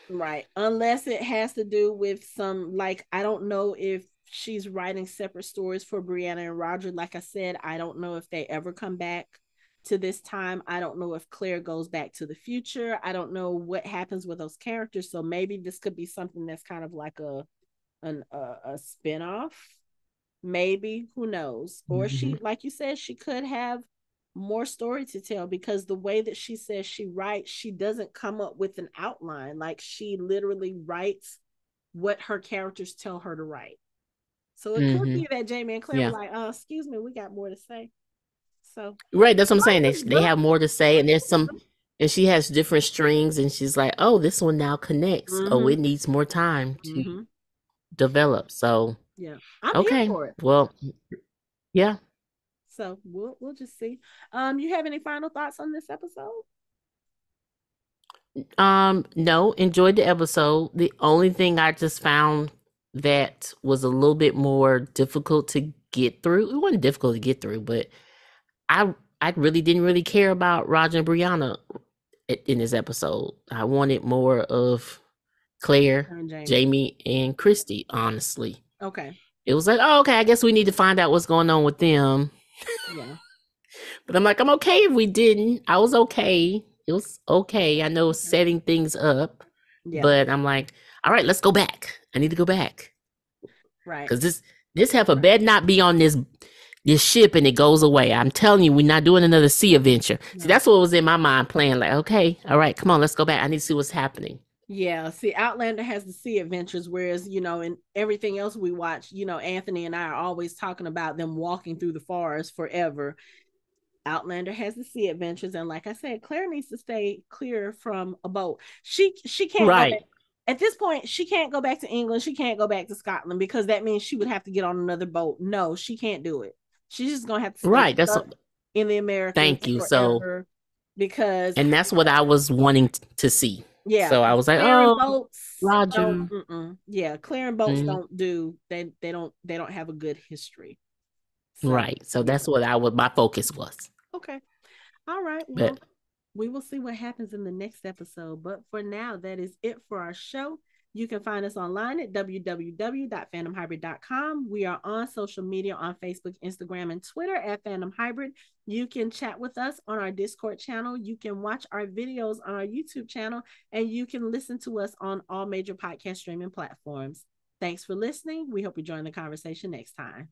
Right. Unless it has to do with some, like, I don't know if she's writing separate stories for Breanna and Roger. Like I said, I don't know if they ever come back to this time. I don't know if Claire goes back to the future. I don't know what happens with those characters. So maybe this could be something that's kind of like a spin-off. Maybe, who knows? Or Mm-hmm. she, like you said, she could have more story to tell because the way that she says she writes, she doesn't come up with an outline. Like, she literally writes what her characters tell her to write. So it could Mm-hmm. be that Jamie and Claire were Yeah, like, excuse me, we got more to say. So right. That's what I'm saying. life They is they good. have more to say, and there's some, and she has different strings, and she's like, "Oh, this one now connects. Oh, Mm-hmm. it needs more time to Mm-hmm. develop." So, Yeah. I'm here okay, for it. well, yeah. So we'll just see. You have any final thoughts on this episode? No, enjoyed the episode. The only thing I just found that was a little bit more difficult to get through. It wasn't difficult to get through, but I I really didn't really care about Roger and Brianna in this episode. I wanted more of Claire, And Jamie. Jamie, and Christy, honestly. Okay. It was like, oh, okay, I guess we need to find out what's going on with them. Yeah. But I'm like, I'm okay if we didn't. I was okay. It was okay. I know Okay. setting things up, Yeah. but I'm like, all right, let's go back. I need to go back Right. because this heifer better not be on this ship and it goes away. I'm telling you, we're not doing another sea adventure. See, No. that's what was in my mind playing. Like, okay, all right, come on, let's go back. I need to see what's happening. Yeah, see, Outlander has the sea adventures, whereas, in everything else we watch, Anthony and I are always talking about them walking through the forest forever. Outlander has the sea adventures, and like I said, Claire needs to stay clear from a boat. She can't go back Right, at this point. She can't go back to England. She can't go back to Scotland because that means she would have to get on another boat. No, she can't do it. She's just gonna have to stay right. That's stuck in the Americas thank you. So, forever because and that's what I was wanting to see. yeah, So I was like, clearing oh, boats don't. Roger. Yeah, clearing boats Mm, don't do. They don't have a good history. So right. So yeah. that's what my focus was. Okay. All right. Well, But we will see what happens in the next episode. But for now, that is it for our show. You can find us online at www.fandomhybrid.com. We are on social media on Facebook, Instagram, and Twitter at Fandom Hybrid. You can chat with us on our Discord channel. You can watch our videos on our YouTube channel, and you can listen to us on all major podcast streaming platforms. Thanks for listening. We hope you join the conversation next time.